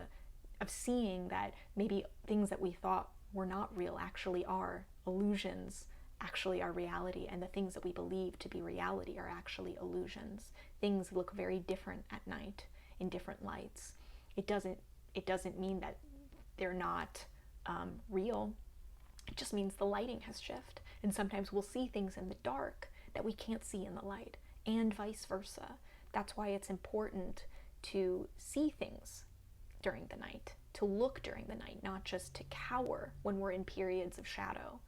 Speaker 2: of seeing that maybe things that we thought were not real actually are illusions, actually are reality, and the things that we believe to be reality are actually illusions. Things look very different at night in different lights. It doesn't mean that they're not real. It just means the lighting has shifted, and sometimes we'll see things in the dark that we can't see in the light, and vice versa. That's why it's important to see things during the night, to look during the night, not just to cower when we're in periods of shadow,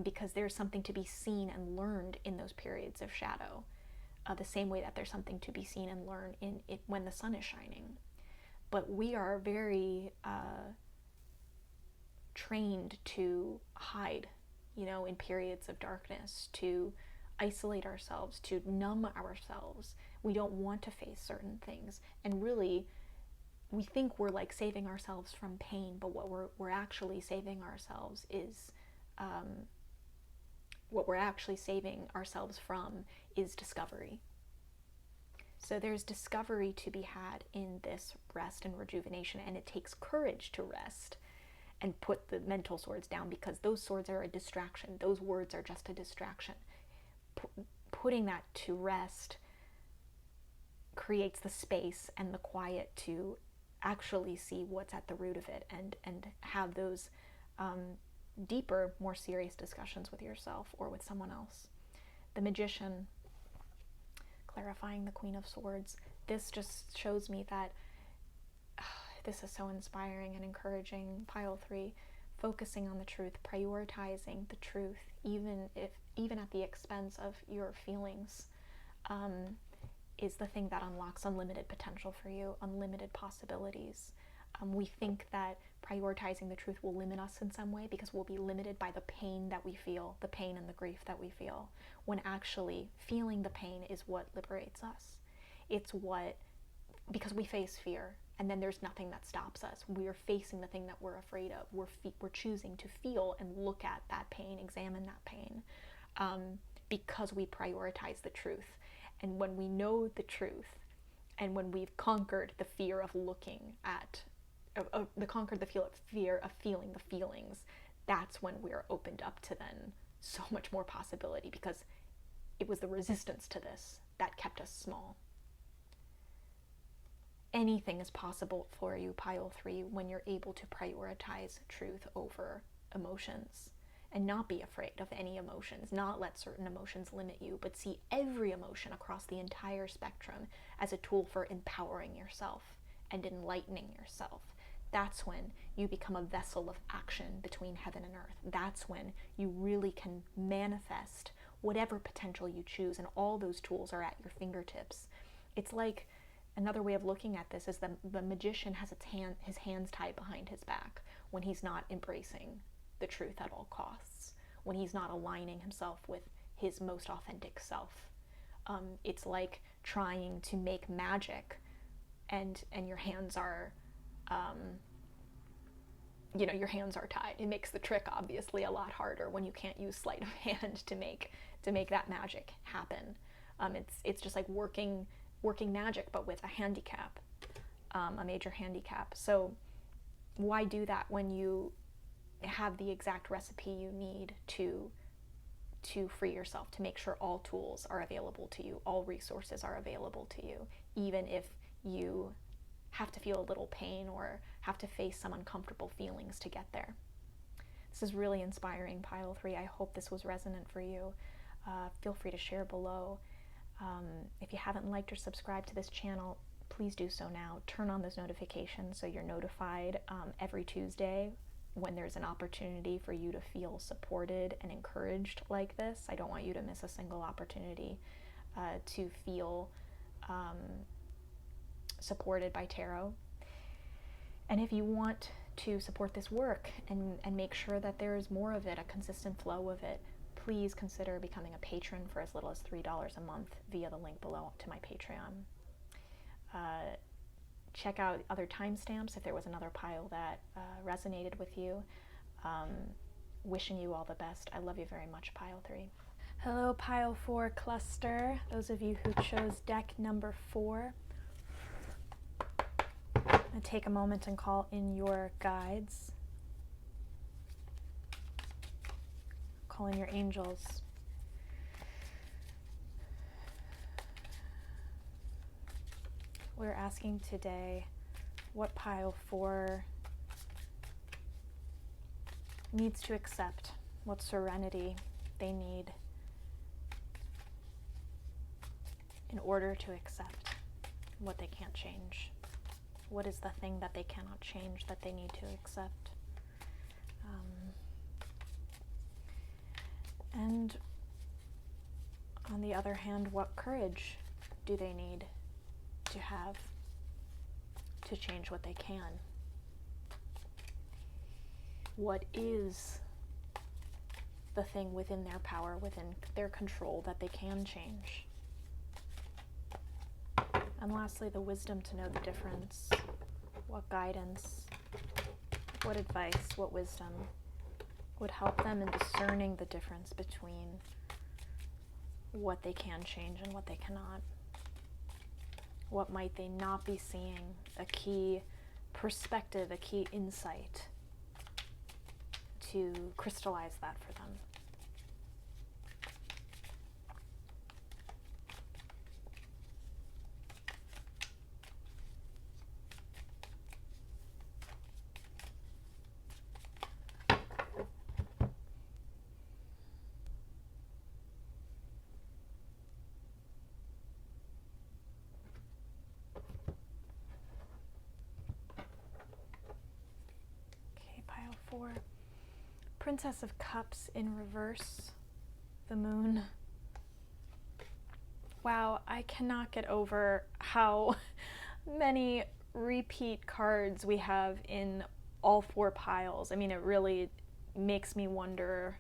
Speaker 2: because there's something to be seen and learned in those periods of shadow, the same way that there's something to be seen and learned in it when the sun is shining. But we are very trained to hide, in periods of darkness, to isolate ourselves, to numb ourselves. We don't want to face certain things, and really we think we're like saving ourselves from pain, but what we're actually saving ourselves is what we're actually saving ourselves from is discovery. So there's discovery to be had in this rest and rejuvenation, and it takes courage to rest and put the mental swords down, because those swords are a distraction. Those words are just a distraction. Putting that to rest creates the space and the quiet to actually see what's at the root of it, and have those deeper, more serious discussions with yourself or with someone else. The Magician, clarifying the Queen of Swords. This just shows me that this is so inspiring and encouraging. Pile 3, focusing on the truth, prioritizing the truth, even at the expense of your feelings, is the thing that unlocks unlimited potential for you, unlimited possibilities. We think that prioritizing the truth will limit us in some way because we'll be limited by the pain that we feel, the pain and the grief that we feel, when actually feeling the pain is what liberates us. Because we face fear, and then there's nothing that stops us. We're facing the thing that we're afraid of. We're choosing to feel and look at that pain, examine that pain, because we prioritize the truth. And when we know the truth, and when we've conquered the fear of looking at, conquered the fear of feeling the feelings, that's when we're opened up to then so much more possibility, because it was the resistance to this that kept us small. Anything is possible for you, Pile 3, when you're able to prioritize truth over emotions, and not be afraid of any emotions, not let certain emotions limit you, but see every emotion across the entire spectrum as a tool for empowering yourself and enlightening yourself. That's when you become a vessel of action between heaven and earth. That's when you really can manifest whatever potential you choose, and all those tools are at your fingertips. It's like, another way of looking at this is the magician has his hands tied behind his back when he's not embracing the truth at all costs, when he's not aligning himself with his most authentic self. It's like trying to make magic, and your hands are, your hands are tied. It makes the trick obviously a lot harder when you can't use sleight of hand to make that magic happen. It's just like working magic, but with a handicap, a major handicap. So why do that when you have the exact recipe you need to free yourself, to make sure all tools are available to you, all resources are available to you, even if you have to feel a little pain or have to face some uncomfortable feelings to get there. This is really inspiring, Pile 3. I hope this was resonant for you. Feel free to share below. If you haven't liked or subscribed to this channel, please do so now. Turn on those notifications so you're notified every Tuesday when there's an opportunity for you to feel supported and encouraged like this. I don't want you to miss a single opportunity to feel supported by tarot. And if you want to support this work and make sure that there is more of it, a consistent flow of it, please consider becoming a patron for as little as $3 a month via the link below to my Patreon. Check out other timestamps if there was another pile that resonated with you. Wishing you all the best. I love you very much, Pile 3. Hello, Pile 4 cluster. Those of you who chose deck number 4. And take a moment and call in your guides. Call in your angels. We're asking today what Pile 4 needs to accept, what serenity they need in order to accept what they can't change. What is the thing that they cannot change that they need to accept? And on the other hand, what courage do they need to have to change what they can? What is the thing within their power, within their control, that they can change? And lastly, the wisdom to know the difference. What guidance, what advice, what wisdom would help them in discerning the difference between what they can change and what they cannot? What might they not be seeing? A key perspective, a key insight to crystallize that for them. Pile 4. Princess of Cups in reverse. The Moon. Wow, I cannot get over how many repeat cards we have in all 4 piles. I mean, it really makes me wonder,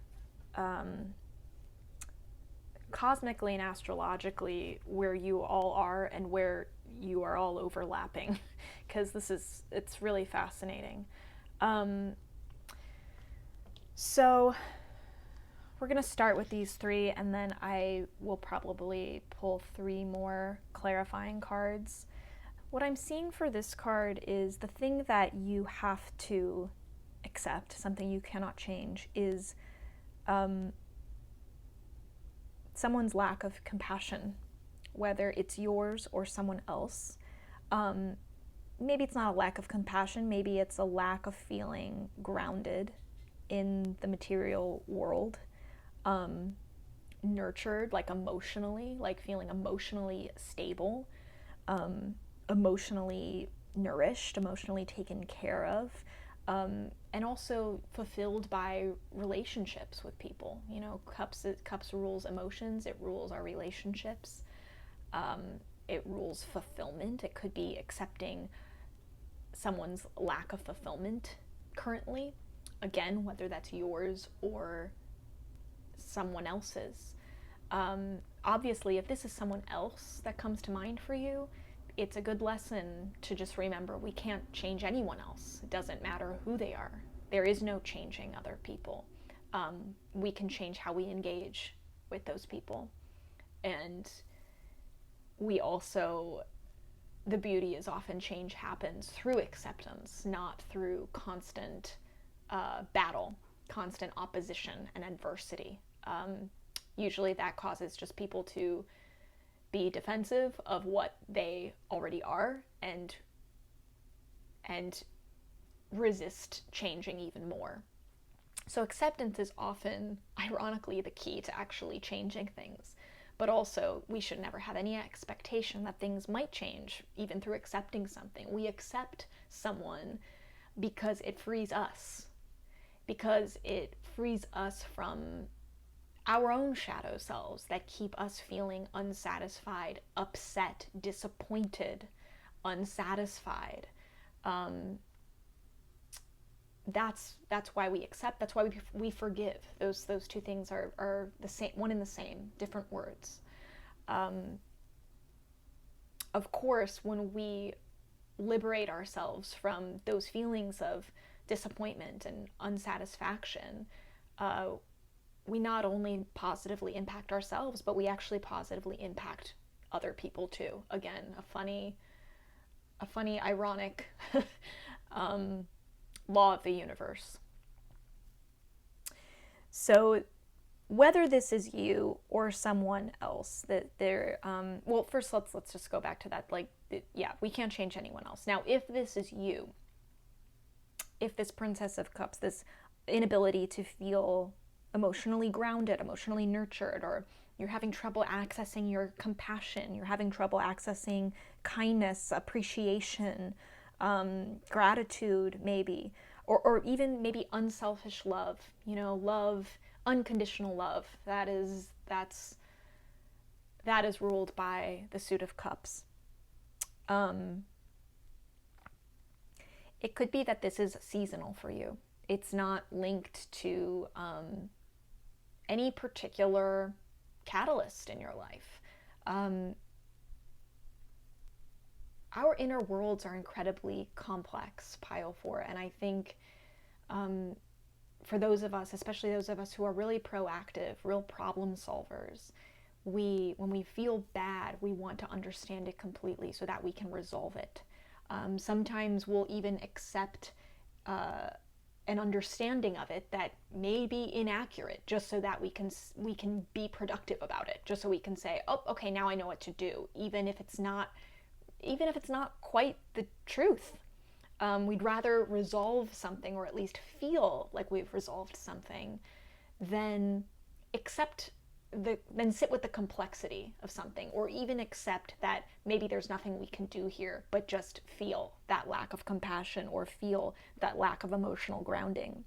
Speaker 2: cosmically and astrologically, where you all are and where you are all overlapping, because it's really fascinating. So we're going to start with these 3, and then I will probably pull 3 more clarifying cards. What I'm seeing for this card is the thing that you have to accept, something you cannot change, is someone's lack of compassion, whether it's yours or someone else. Maybe it's not a lack of compassion, maybe it's a lack of feeling grounded in the material world, nurtured, like emotionally, like feeling emotionally stable, emotionally nourished, emotionally taken care of, and also fulfilled by relationships with people. You know, cups rules emotions, it rules our relationships, it rules fulfillment. It could be accepting someone's lack of fulfillment currently, again, whether that's yours or someone else's. obviously, if this is someone else that comes to mind for you, it's a good lesson to just remember we can't change anyone else. It doesn't matter who they are. There is no changing other people. We can change how we engage with those people. And we also, the beauty is often change happens through acceptance, not through constant battle, constant opposition and adversity. Usually that causes just people to be defensive of what they already are and resist changing even more. So acceptance is often, ironically, the key to actually changing things. But also, we should never have any expectation that things might change, even through accepting something. We accept someone because it frees us, because it frees us from our own shadow selves that keep us feeling unsatisfied, upset, disappointed, unsatisfied. That's why we accept. That's why we forgive. Those two things are the same, one and the same, different words. Of course, when we liberate ourselves from those feelings of disappointment and unsatisfaction, we not only positively impact ourselves, but we actually positively impact other people too. Again, a funny, ironic law of the universe. So whether this is you or someone else, that they're well, first let's just go back to that. Like, yeah, we can't change anyone else. Now, if this is you, if this Princess of Cups, this inability to feel emotionally grounded, emotionally nurtured, or you're having trouble accessing your compassion, you're having trouble accessing kindness, appreciation, gratitude, maybe, or even maybe unselfish love, love, unconditional love. That is ruled by the Suit of Cups. It could be that this is seasonal for you. It's not linked to any particular catalyst in your life. Our inner worlds are incredibly complex, pile 4, and I think for those of us, especially those of us who are really proactive, real problem solvers, when we feel bad, we want to understand it completely so that we can resolve it. Sometimes we'll even accept an understanding of it that may be inaccurate, just so that we can be productive about it, just so we can say, oh, okay, now I know what to do, even if it's not quite the truth. We'd rather resolve something, or at least feel like we've resolved something, than sit with the complexity of something, or even accept that maybe there's nothing we can do here, but just feel that lack of compassion or feel that lack of emotional grounding.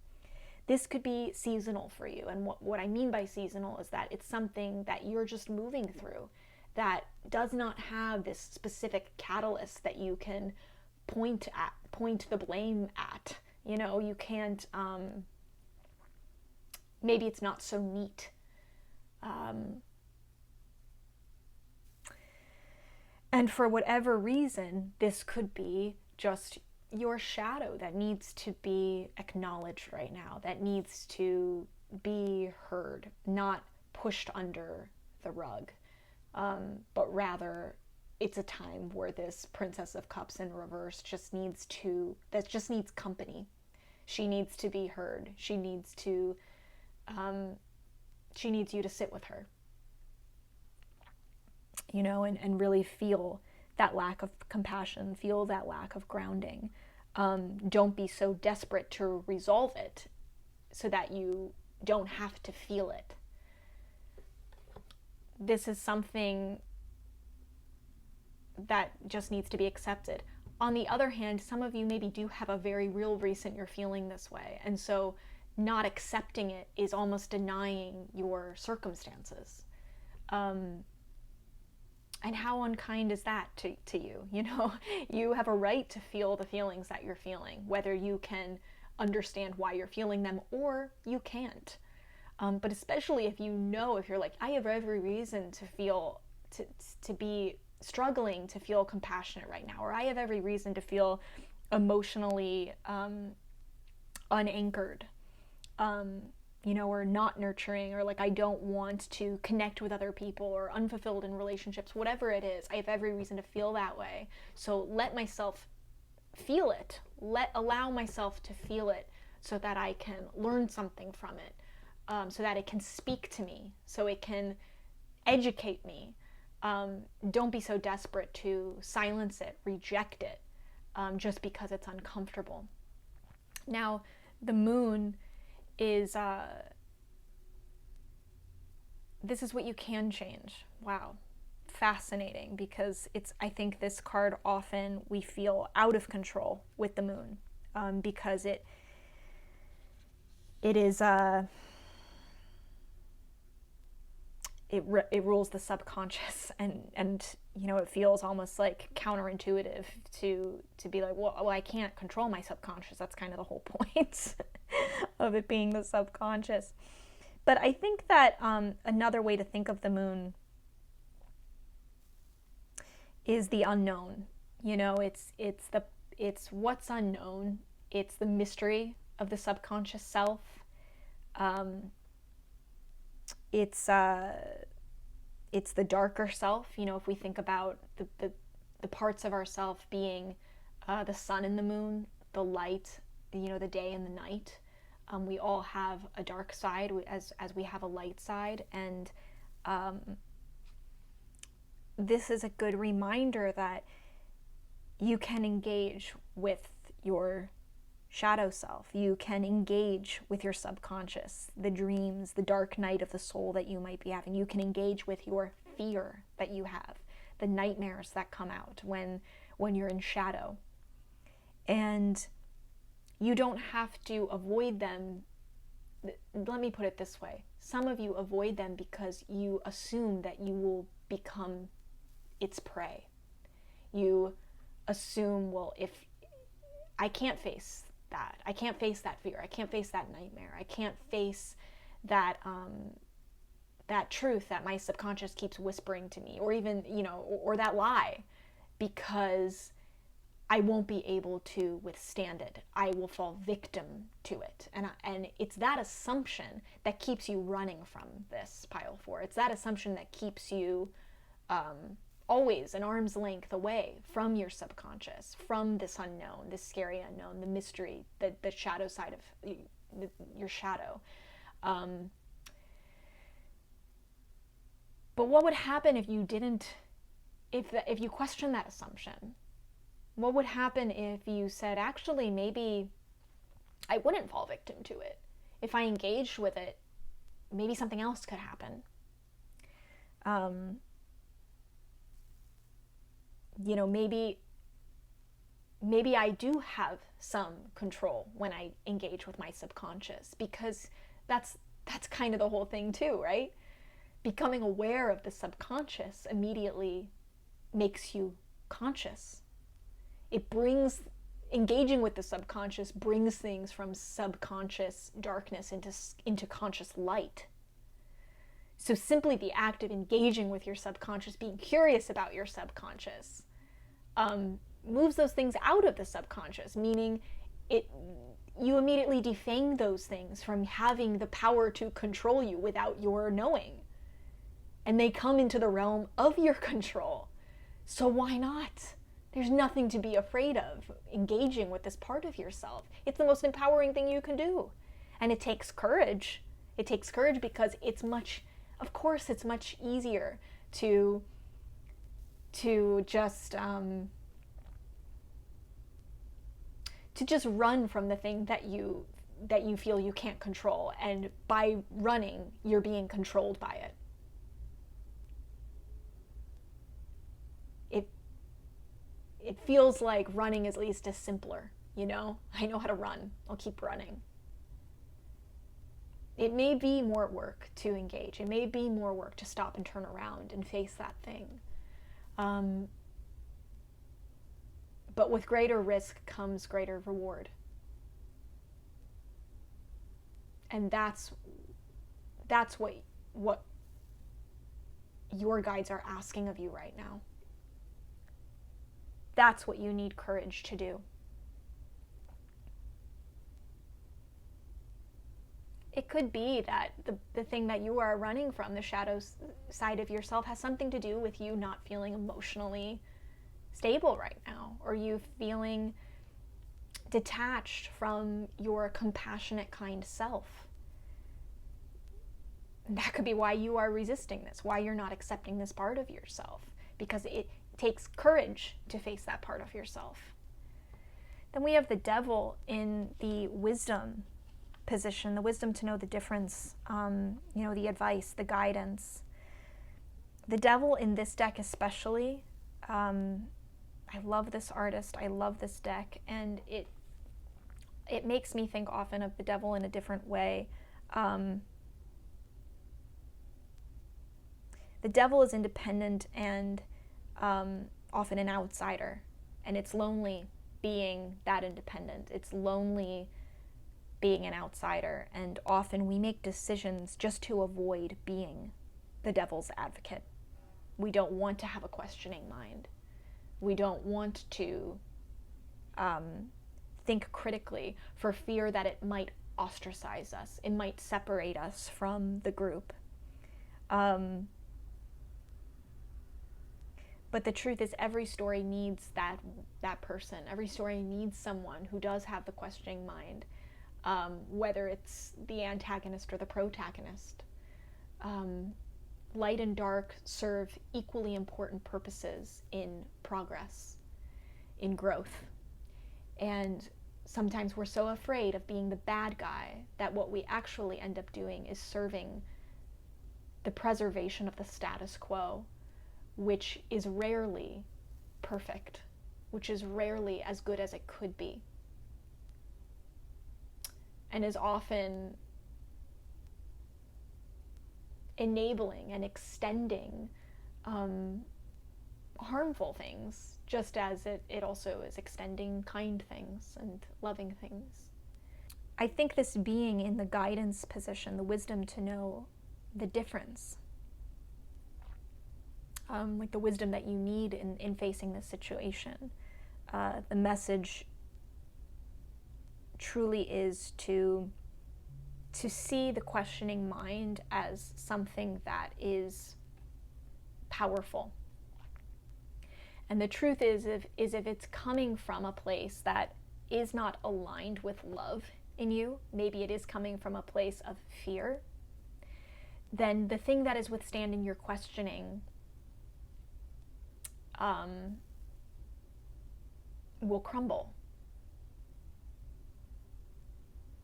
Speaker 2: This could be seasonal for you, and what I mean by seasonal is that it's something that you're just moving through that does not have this specific catalyst that you can point the blame at. You can't, maybe it's not so neat. And for whatever reason, this could be just your shadow that needs to be acknowledged right now, that needs to be heard, not pushed under the rug. But rather, it's a time where this Princess of Cups in reverse just needs company. She needs to be heard. She needs you to sit with her, and really feel that lack of compassion, feel that lack of grounding. Don't be so desperate to resolve it so that you don't have to feel it. This is something that just needs to be accepted. On the other hand, some of you maybe do have a very real reason you're feeling this way, and so not accepting it is almost denying your circumstances. And how unkind is that to you? You have a right to feel the feelings that you're feeling, whether you can understand why you're feeling them or you can't. But especially if you know, if you're like, I have every reason to feel, to be struggling to feel compassionate right now, or I have every reason to feel emotionally unanchored, or not nurturing, or like I don't want to connect with other people, or unfulfilled in relationships, whatever it is, I have every reason to feel that way. So let myself feel it. Allow myself to feel it so that I can learn something from it, so that it can speak to me, so it can educate me. Don't be so desperate to silence it, reject it, just because it's uncomfortable. Now, the moon is, this is what you can change. Wow. Fascinating, because I think this card, often we feel out of control with the moon, because it is, it rules the subconscious, and it feels almost like counterintuitive to be like, well, I can't control my subconscious. That's kind of the whole point of it being the subconscious. But I think that another way to think of the moon is the unknown. It's what's unknown. It's the mystery of the subconscious self. It's the darker self. If we think about the parts of ourself being the sun and the moon, the light, the day and the night. We all have a dark side as we have a light side, and this is a good reminder that you can engage with your shadow self. You can engage with your subconscious, the dreams, the dark night of the soul that you might be having. You can engage with your fear that you have, the nightmares that come out when you're in shadow. And you don't have to avoid them. Let me put it this way. Some of you avoid them because you assume that you will become its prey. You assume, well, if I can't face that, I can't face that fear, I can't face that nightmare, I can't face that that truth that my subconscious keeps whispering to me, or even, or that lie, because I won't be able to withstand it. I will fall victim to it. And it's that assumption that keeps you running from this pile 4. It's that assumption that keeps you always an arm's length away from your subconscious, from this unknown, this scary unknown, the mystery, the shadow side of your shadow. But what would happen if you didn't, if you question that assumption? What would happen if you said, actually, maybe I wouldn't fall victim to it? If I engaged with it, maybe something else could happen. Maybe I do have some control when I engage with my subconscious, because that's kind of the whole thing too, right? Becoming aware of the subconscious immediately makes you conscious. Engaging with the subconscious brings things from subconscious darkness into conscious light. So simply the act of engaging with your subconscious, being curious about your subconscious, moves those things out of the subconscious, meaning you immediately defang those things from having the power to control you without your knowing. And they come into the realm of your control. So why not? There's nothing to be afraid of engaging with this part of yourself. It's the most empowering thing you can do. And it takes courage. It takes courage because it's much easier to just run from the thing that you feel you can't control. And by running, you're being controlled by it. It feels like running is at least is simpler, I know how to run. I'll keep running. It may be more work to engage. It may be more work to stop and turn around and face that thing. But with greater risk comes greater reward. And that's that's what your guides are asking of you right now. That's what you need courage to do. It could be that the thing that you are running from, the shadow side of yourself, has something to do with you not feeling emotionally stable right now, or you feeling detached from your compassionate, kind self. And that could be why you are resisting this, why you're not accepting this part of yourself, because it takes courage to face that part of yourself. Then we have the devil in the wisdom position, the wisdom to know the difference, the advice, the guidance. The devil in this deck especially, I love this artist, I love this deck, and it makes me think often of the devil in a different way. The devil is independent and often an outsider, and it's lonely being that independent. It's lonely being an outsider, and often we make decisions just to avoid being the devil's advocate. We don't want to have a questioning mind. We don't want to think critically for fear that it might ostracize us. It might separate us from the group. But the truth is, every story needs that person. Every story needs someone who does have the questioning mind, whether it's the antagonist or the protagonist. Light and dark serve equally important purposes in progress, in growth. And sometimes we're so afraid of being the bad guy that what we actually end up doing is serving the preservation of the status quo, which is rarely perfect, which is rarely as good as it could be, and is often enabling and extending harmful things, just as it also is extending kind things and loving things. I think this being in the guidance position, the wisdom to know the difference, like the wisdom that you need in facing this situation, the message truly is to see the questioning mind as something that is powerful. And the truth is if it's coming from a place that is not aligned with love in you, maybe it is coming from a place of fear, then the thing that is withstanding your questioning will crumble.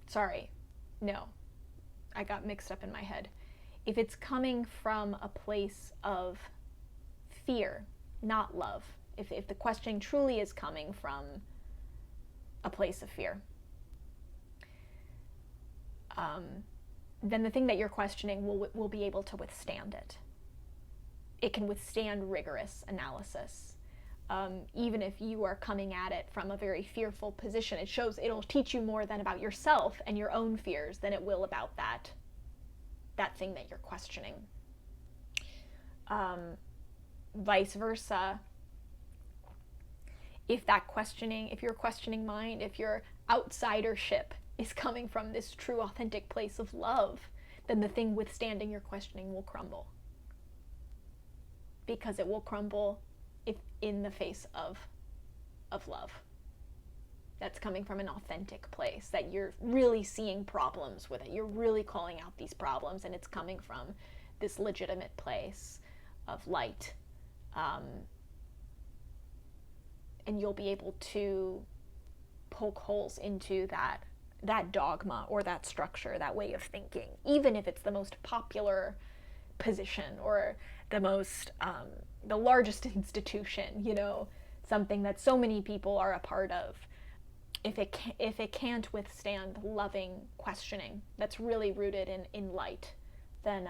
Speaker 2: Sorry, no, I got mixed up in my head. If it's coming from a place of fear, not love, if the questioning truly is coming from a place of fear, then the thing that you're questioning will be able to withstand it. It can withstand rigorous analysis. Even if you are coming at it from a very fearful position, it'll teach you more than about yourself and your own fears than it will about that thing that you're questioning. Vice versa, if your questioning mind, if your outsidership is coming from this true, authentic place of love, then the thing withstanding your questioning will crumble. Because it will crumble if in the face of love. That's coming from an authentic place, that you're really seeing problems with it. You're really calling out these problems, and it's coming from this legitimate place of light. And you'll be able to poke holes into that dogma or that structure, that way of thinking, even if it's the most popular position or the most the largest institution, something that so many people are a part of. If it can't withstand loving questioning that's really rooted in light, then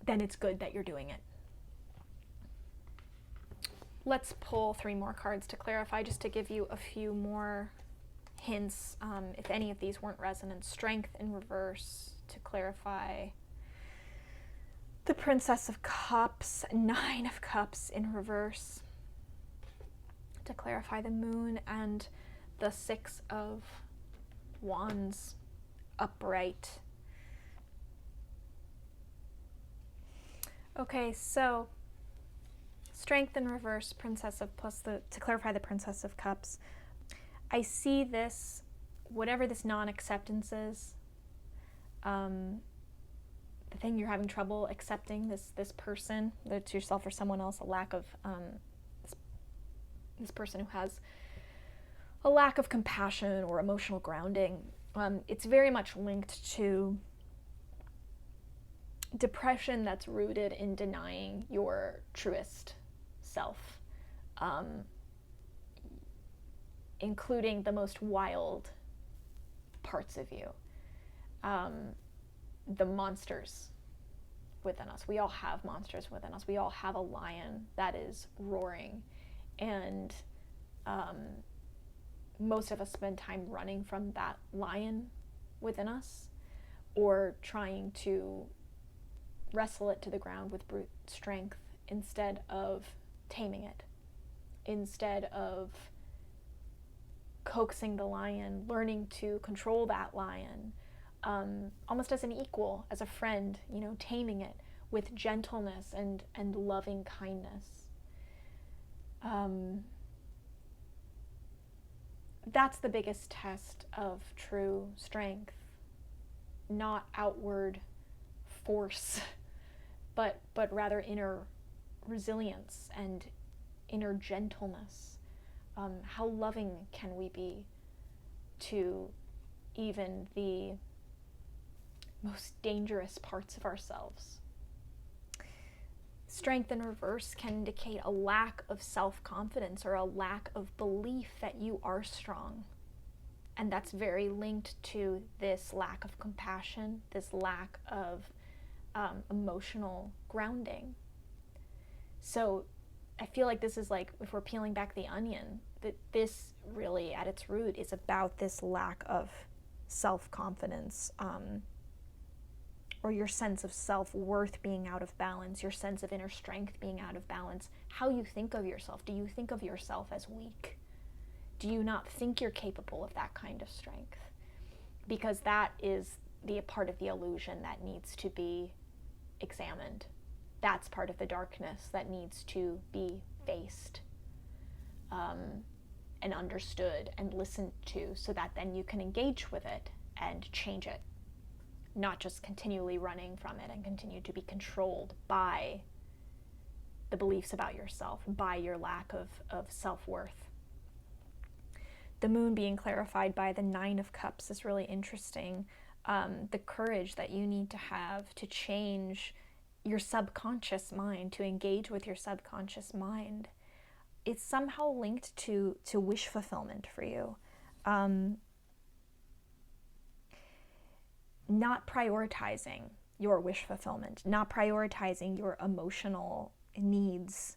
Speaker 2: it's good that you're doing it. Let's pull 3 more cards to clarify, just to give you a few more hints, if any of these weren't resonant. Strength in reverse, to clarify the Princess of Cups, Nine of Cups in reverse, to clarify the Moon, and the Six of Wands upright. Okay, so Strength in reverse, Princess of, plus to clarify the Princess of Cups. I see this, whatever this non-acceptance is, the thing you're having trouble accepting, this person, whether it's yourself or someone else, a lack of, this person who has a lack of compassion or emotional grounding, it's very much linked to depression that's rooted in denying your truest self, including the most wild parts of you, the monsters within us. We all have monsters within us. We all have a lion that is roaring, and most of us spend time running from that lion within us, or trying to wrestle it to the ground with brute strength instead of taming it, instead of coaxing the lion, learning to control that lion, almost as an equal, as a friend, taming it with gentleness and loving kindness. That's the biggest test of true strength, not outward force, but rather inner resilience and inner gentleness. How loving can we be to even the most dangerous parts of ourselves? Strength in reverse can indicate a lack of self-confidence or a lack of belief that you are strong. And that's very linked to this lack of compassion, this lack of emotional grounding. So I feel like this is like, if we're peeling back the onion, that this really at its root is about this lack of self-confidence, or your sense of self-worth being out of balance, your sense of inner strength being out of balance, how you think of yourself. Do you think of yourself as weak? Do you not think you're capable of that kind of strength? Because that is the part of the illusion that needs to be examined. That's part of the darkness that needs to be faced, and understood and listened to, so that then you can engage with it and change it, not just continually running from it and continue to be controlled by the beliefs about yourself, by your lack of self-worth. The Moon being clarified by the Nine of Cups is really interesting. The courage that you need to have to change your subconscious mind, to engage with your subconscious mind. It's somehow linked to wish fulfillment for you. Not prioritizing your wish fulfillment, not prioritizing your emotional needs,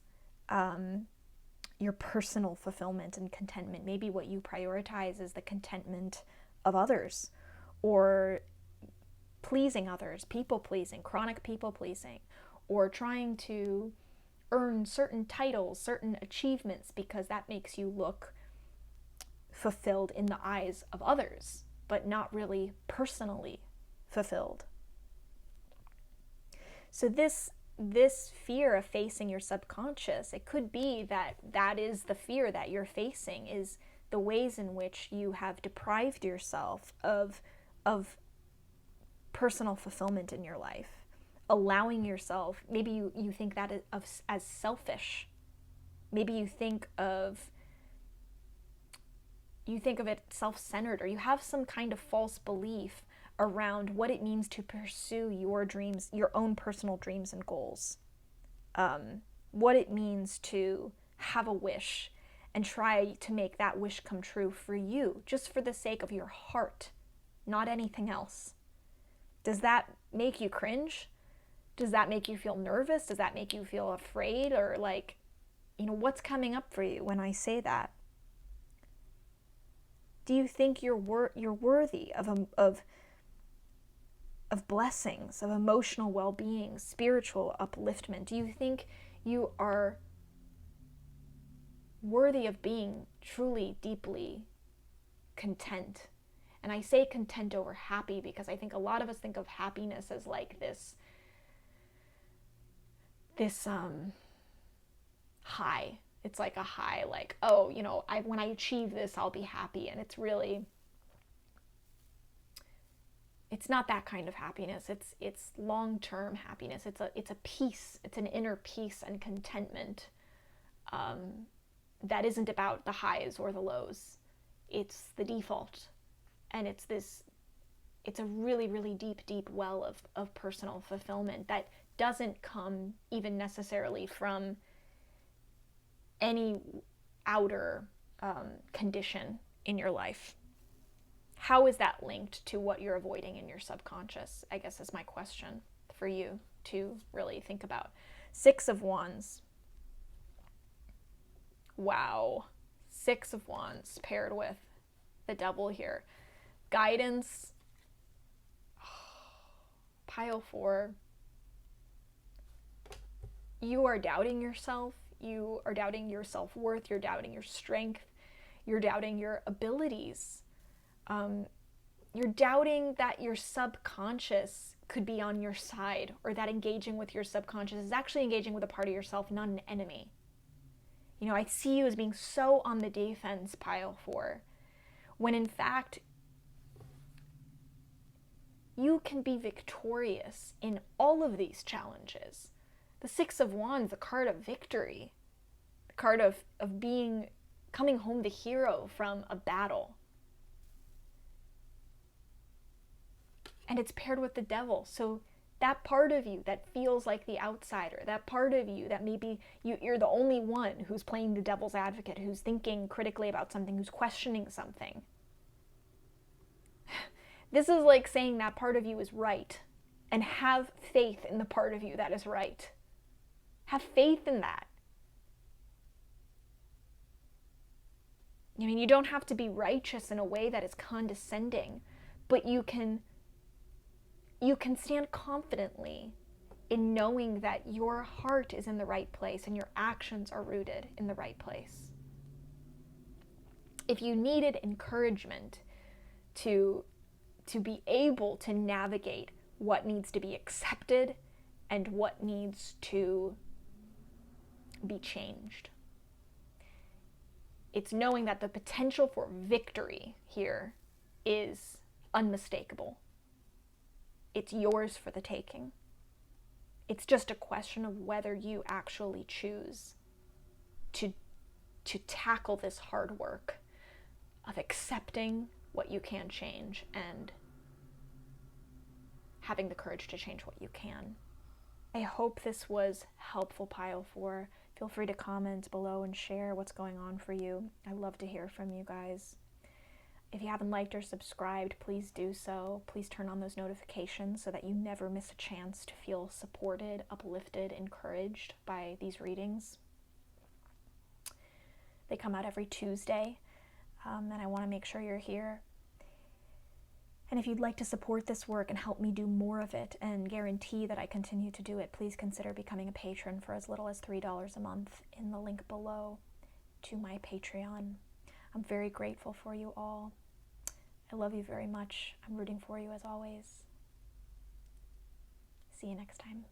Speaker 2: your personal fulfillment and contentment. Maybe what you prioritize is the contentment of others, or pleasing others, people pleasing, chronic people pleasing, or trying to earn certain titles, certain achievements, because that makes you look fulfilled in the eyes of others, but not really personally fulfilled. So this fear of facing your subconscious, it could be that is the fear that you're facing, is the ways in which you have deprived yourself of personal fulfillment in your life, allowing yourself, maybe you think that as selfish. Maybe you think of it self-centered, or you have some kind of false belief around what it means to pursue your dreams, your own personal dreams and goals. What it means to have a wish and try to make that wish come true for you, just for the sake of your heart, not anything else. Does that make you cringe? Does that make you feel nervous? Does that make you feel afraid? Or like, what's coming up for you when I say that? Do you think you're worthy of blessings, of emotional well-being, spiritual upliftment? Do you think you are worthy of being truly, deeply content? And I say content over happy because I think a lot of us think of happiness as like this high. It's like a high, like, oh, you know, when I achieve this, I'll be happy. And it's really, it's not that kind of happiness. It's long-term happiness. It's a peace. It's an inner peace and contentment that isn't about the highs or the lows. It's the default, and it's a really, really deep well of personal fulfillment that doesn't come even necessarily from any outer condition in your life. How is that linked to what you're avoiding in your subconscious? I guess is my question for you to really think about. 6 of Wands. Wow. 6 of Wands paired with the Devil here. Guidance. Pile 4. You are doubting yourself. You are doubting your self-worth. You're doubting your strength. You're doubting your abilities. You're doubting that your subconscious could be on your side, or that engaging with your subconscious is actually engaging with a part of yourself, not an enemy. You know, I see you as being so on the defense, pile 4, when in fact, you can be victorious in all of these challenges. The 6 of Wands, the card of victory, the card of coming home the hero from a battle. And it's paired with the Devil. So that part of you that feels like the outsider, that part of you that maybe you're the only one who's playing the devil's advocate, who's thinking critically about something, who's questioning something. This is like saying that part of you is right, and have faith in the part of you that is right. Have faith in that. I mean, you don't have to be righteous in a way that is condescending, but you can stand confidently in knowing that your heart is in the right place and your actions are rooted in the right place. If you needed encouragement to be able to navigate what needs to be accepted and what needs to be changed, it's knowing that the potential for victory here is unmistakable. It's yours for the taking. It's just a question of whether you actually choose to tackle this hard work of accepting what you can change and having the courage to change what you can. I hope this was helpful, pile 4. Feel free to comment below and share what's going on for you. I love to hear from you guys. If you haven't liked or subscribed, please do so. Please turn on those notifications so that you never miss a chance to feel supported, uplifted, encouraged by these readings. They come out every Tuesday, and I want to make sure you're here. And if you'd like to support this work and help me do more of it and guarantee that I continue to do it, please consider becoming a patron for as little as $3 a month in the link below to my Patreon. I'm very grateful for you all. I love you very much. I'm rooting for you as always. See you next time.